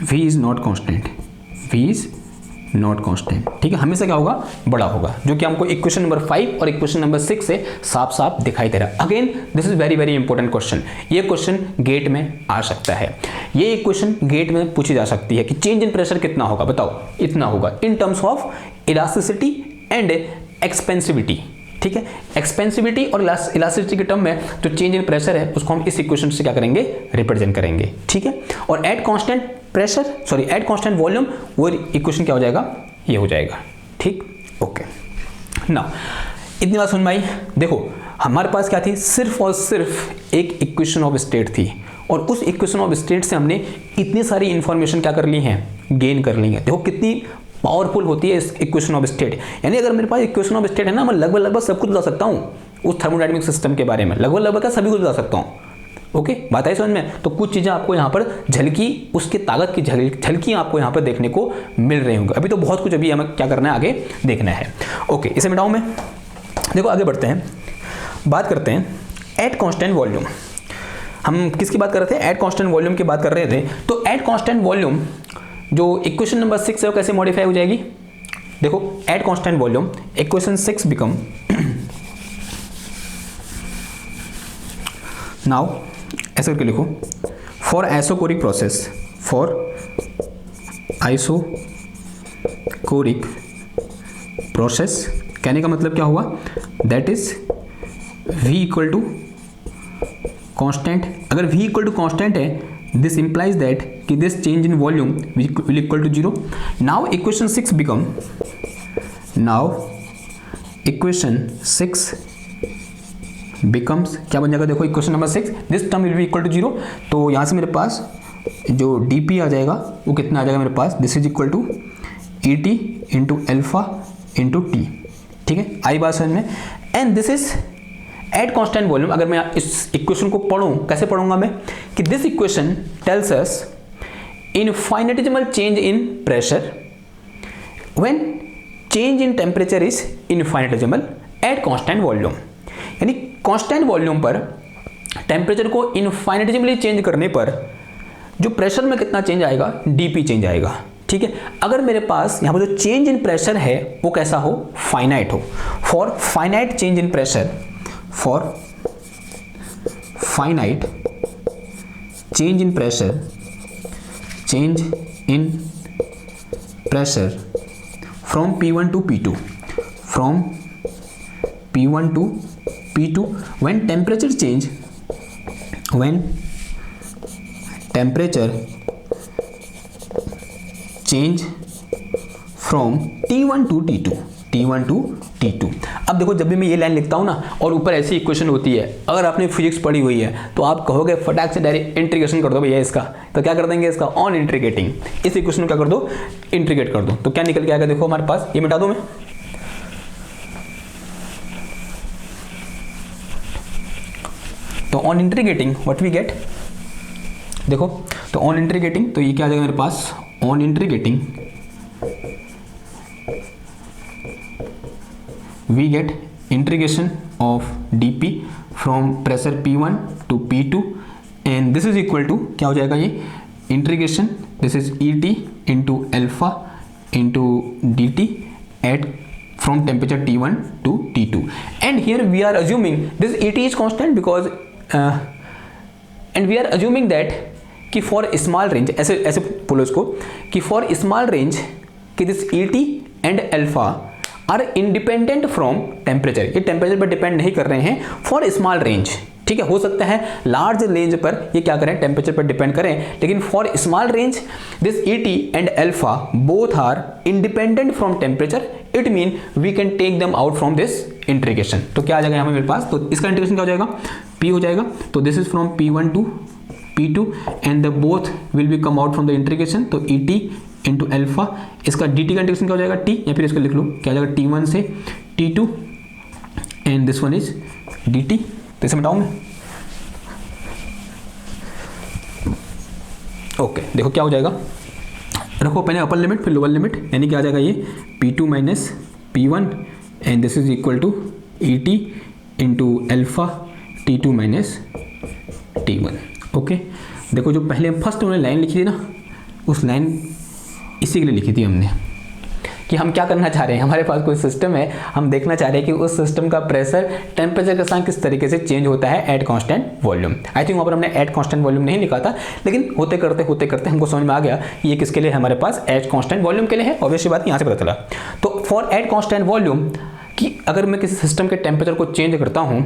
V is not constant, V is not constant. ठीक है, हमेशा क्या होगा, बड़ा होगा, जो कि हमको इक्वेशन नंबर 5 और इक्वेशन नंबर 6 से साफ साफ दिखाई दे रहा है। Again this is very very important question, ये क्वेश्चन गेट में आ सकता है, ये इक्वेशन गेट में पूछी जा सकती है कि चेंज इन प्रेशर कितना होगा, बताओ, इतना होगा in terms of elasticity and expansivity. ठीक है, एक्सपेंसिविटी और इलास्टिसिटी के टर्म में जो चेंज इन प्रेशर है उसको हम इस इक्वेशन से क्या करेंगे, रिप्रेजेंट करेंगे। ठीक है, और at constant pressure, sorry eight constant volume, वो इक्वेशन क्या हो जाएगा, ये हो जाएगा। ठीक, ओके। नाउ इतनी बात सुन भाई, देखो हमारे पास क्या थी, सिर्फ और सिर्फ एक इक्वेशन ऑफ स्टेट थी, और उस इक्वेशन ऑफ स्टेट से हमने इतनी सारी इंफॉर्मेशन क्या कर ली है, गेन कर ली है। देखो कितनी पावरफुल होती है इस इक्वेशन ऑफ स्टेट। यानी अगर मेरे पास इक्वेशन ऑफ स्टेट है ना, मैं लगभग सब कुछ बता सकता हूँ उस थर्मोडायनेमिक सिस्टम के बारे में, लगभग क्या सभी कुछ बता सकता हूँ। ओके, बात आई समझ में? तो कुछ चीज़ें आपको यहाँ पर झलकी, उसकी ताकत की झलकियाँ आपको यहाँ पर देखने को मिल रही होंगी। अभी तो बहुत कुछ अभी हमें क्या करना है, आगे देखना है। ओके, इसे मिटाऊँ मैं, देखो आगे बढ़ते हैं, बात करते हैं एट कांस्टेंट वॉल्यूम। हम किसकी बात कर रहे थे, एट कांस्टेंट वॉल्यूम की बात कर रहे थे। तो एट कांस्टेंट वॉल्यूम जो इक्वेशन नंबर 6 है वो कैसे मॉडिफाई हो जाएगी, देखो at constant volume equation 6 become, now ऐसे करके लिखो, for isochoric process, for isochoric process, कहने का मतलब क्या हुआ, that is V equal to constant. अगर V इक्वल टू कांस्टेंट है, दिस इंप्लाइज दैट कि this change in volume will equal to 0। Now equation 6 become, now equation 6 becomes, क्या बन जाएगा, देखो equation number 6, this term will be equal to 0। तो यहाँ से मेरे पास जो dp आ जाएगा वो कितना आ जाएगा मेरे पास, this is equal to et into alpha into T. ठीक है, आई बात समझ में? And this is at constant volume. अगर मैं इस इक्वेशन को पढ़ूँ, कैसे पढ़ूंगा मैं, कि this equation tells us infinitesimal change in pressure when change in temperature is infinitesimal at constant volume, यानी कांस्टेंट वॉल्यूम पर टेम्परेचर को इनफाइनिटेसिमली चेंज करने पर जो प्रेशर में कितना चेंज आएगा, डीपी चेंज आएगा। ठीक है, अगर मेरे पास यहाँ पर जो चेंज इन प्रेशर है वो कैसा हो, फाइनाइट हो। For finite change in pressure, for finite change in pressure, change in pressure from P1 to P2, from P1 to P2, when temperature change, when temperature change from T1 to T2, T1 to T2। अब देखो जब भी मैं ये line लिखता हूँ ना और ऊपर ऐसी इक्वेशन होती है, अगर आपने फिजिक्स पढ़ी हुई है तो आप कहोगे फटाक से डायरेक्ट इंटीग्रेशन कर दो भैया इसका, तो क्या कर देंगे इसका, ऑन इंटीग्रेटिंग, इस इक्वेशन को क्या कर दो, इंटीग्रेट कर दो, तो क्या निकल के आएगा, देखो हमारे पास, ये मिटा दो मैं, तो on integrating what we get, देखो तो ऑन इंटीग्रेटिंग, तो ये क्या आ जाएगा मेरे पास, on integrating we get integration of dp from pressure P1 to P2 and this is equal to क्या हो जाएगा ये integration, this is ET into alpha into dt at from temperature T1 to T2 and here we are assuming this ET is constant because and we are assuming that कि for small range, ऐसे ऐसे बोलो इसको कि for small range कि this ET and alpha are independent from temperature, ये temperature पर depend नहीं कर रहे हैं फॉर स्मॉल रेंज। ठीक है, हो सकता है लार्ज रेंज पर ये क्या करें, टेम्परेचर पर डिपेंड करें, लेकिन for small range this ET and alpha both are independent from temperature, it mean we can take them out from this integration. तो क्या आ जाएगा यहाँ मेरे पास, तो इसका इंटीग्रेशन क्या हो जाएगा, P हो जाएगा, तो this is from P1 to P2 and the both will be come out from the integration, तो ET इंटू अल्फा, इसका dt का इंटीग्रेशन क्या हो जाएगा, t, या फिर इसको लिख लो क्या हो जाएगा, T1 से T2 and this one is dt, तो इसे मिटाऊं मैं, ओके देखो क्या हो जाएगा, रखो पहले अपर लिमिट फिर लोअर लिमिट, यानी क्या आ जाएगा ये P2 minus P1 and this is equal to ET into alpha T2 minus T1। Okay देखो जो पहले फर्स्ट उन्होंने लाइन लिखी थी ना, उस लाइन इसी के लिए लिखी थी हमने कि हम क्या करना चाह रहे हैं, हमारे पास कोई सिस्टम है, हम देखना चाह रहे हैं कि उस सिस्टम का प्रेशर टेम्परेचर के साथ किस तरीके से चेंज होता है eight constant volume. I think वहाँ पर हमने एट कांस्टेंट वॉल्यूम नहीं लिखा था, लेकिन होते करते हमको समझ में आ गया कि ये किसके लिए हमारे पास एट कांस्टेंट वॉल्यूम के लिए है, ऑब्वियसली बात यहाँ से पता चला। तो फॉर एट कांस्टेंट वॉल्यूम कि अगर मैं किसी सिस्टम के टेम्परेचर को चेंज करता हूँ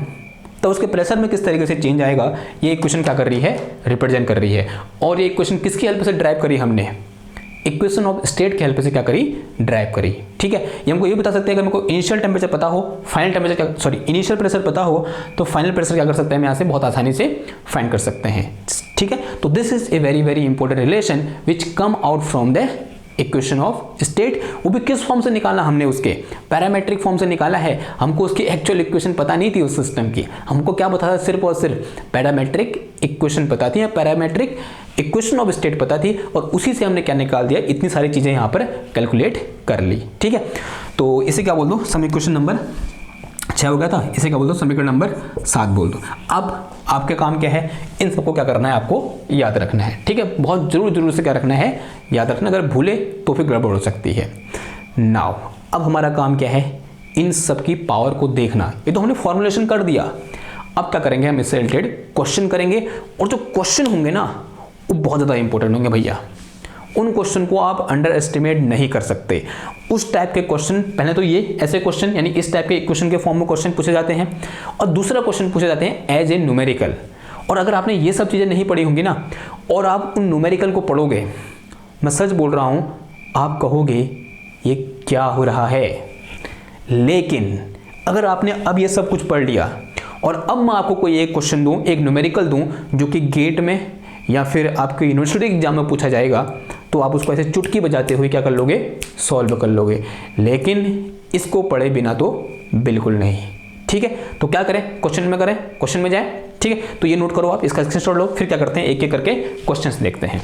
तो उसके प्रेशर में किस तरीके से चेंज आएगा, ये इक्वेशन क्या कर रही है, रिप्रेजेंट कर रही है। और ये इक्वेशन किसकी हेल्प से ड्राइव करी हमने, इक्वेशन ऑफ स्टेट की हेल्प से क्या करी, ड्राइव करी। ठीक है, ये हमको ये बता सकते हैं कि हमको इनिशियल टेम्परेचर पता हो, फाइनल टेम्परेचर क्या, सॉरी इनिशियल प्रेशर पता हो, तो फाइनल प्रेशर क्या कर सकते हैं हम यहाँ से बहुत आसानी से फाइंड कर सकते हैं। ठीक है, तो this is a very very important relation which come out from the equation of state. वो भी किस फॉर्म से निकाला हमने, उसके पैरामेट्रिक फॉर्म से निकाला है। हमको उसकी एक्चुअल इक्वेशन पता नहीं थी उस सिस्टम की, हमको क्या पता था, सिर्फ और सिर्फ पैरामेट्रिक इक्वेशन पता थी, या पैरामेट्रिक इक्वेशन ऑफ स्टेट पता थी, और उसी से हमने क्या निकाल दिया, इतनी सारी चीजें यहाँ पर कैलकुलेट कर ली। ठीक है, तो इसे क्या बोल दो, सम इक्वेशन नंबर 6 हो गया था, इसे क्या बोल दो, समीकरण नंबर 7 बोल दो। अब आपके काम क्या है, इन सबको क्या करना है, आपको याद रखना है। ठीक है, बहुत जरूर से क्या रखना है, याद रखना, अगर भूले तो फिर गड़बड़ हो सकती है। नाउ अब हमारा काम क्या है, इन सब की पावर को देखना। ये तो हमने फॉर्मुलेशन कर दिया, अब क्या करेंगे, हम इससे रिलेटेड क्वेश्चन करेंगे, और जो क्वेश्चन होंगे ना वो बहुत ज़्यादा इंपॉर्टेंट होंगे भैया। उन क्वेश्चन को आप अंडर एस्टिमेट नहीं कर सकते। उस टाइप के क्वेश्चन, पहले तो ये ऐसे क्वेश्चन यानी इस टाइप के इक्वेशन के फॉर्म में क्वेश्चन पूछे जाते हैं, और दूसरा क्वेश्चन पूछे जाते हैं एज ए न्यूमेरिकल। और अगर आपने ये सब चीज़ें नहीं पढ़ी होंगी ना, और आप उन न्यूमेरिकल को पढ़ोगे, मैं सच बोल रहा हूँ, आप कहोगे ये क्या हो रहा है। लेकिन अगर आपने अब ये सब कुछ पढ़ लिया, और अब मैं आपको कोई एक क्वेश्चन दूँ, एक न्यूमेरिकल दूँ, जो कि गेट में या फिर आपके यूनिवर्सिटी एग्जाम में पूछा जाएगा, तो आप उसको ऐसे चुटकी बजाते हुए क्या कर लोगे, सॉल्व कर लोगे। लेकिन इसको पढ़े बिना तो बिल्कुल नहीं। ठीक है, तो क्या करें, क्वेश्चन में जाएं। ठीक है, तो ये नोट करो आप, इसका स्क्रीनशॉट लो, फिर क्या करते हैं, एक एक करके क्वेश्चंस देखते हैं।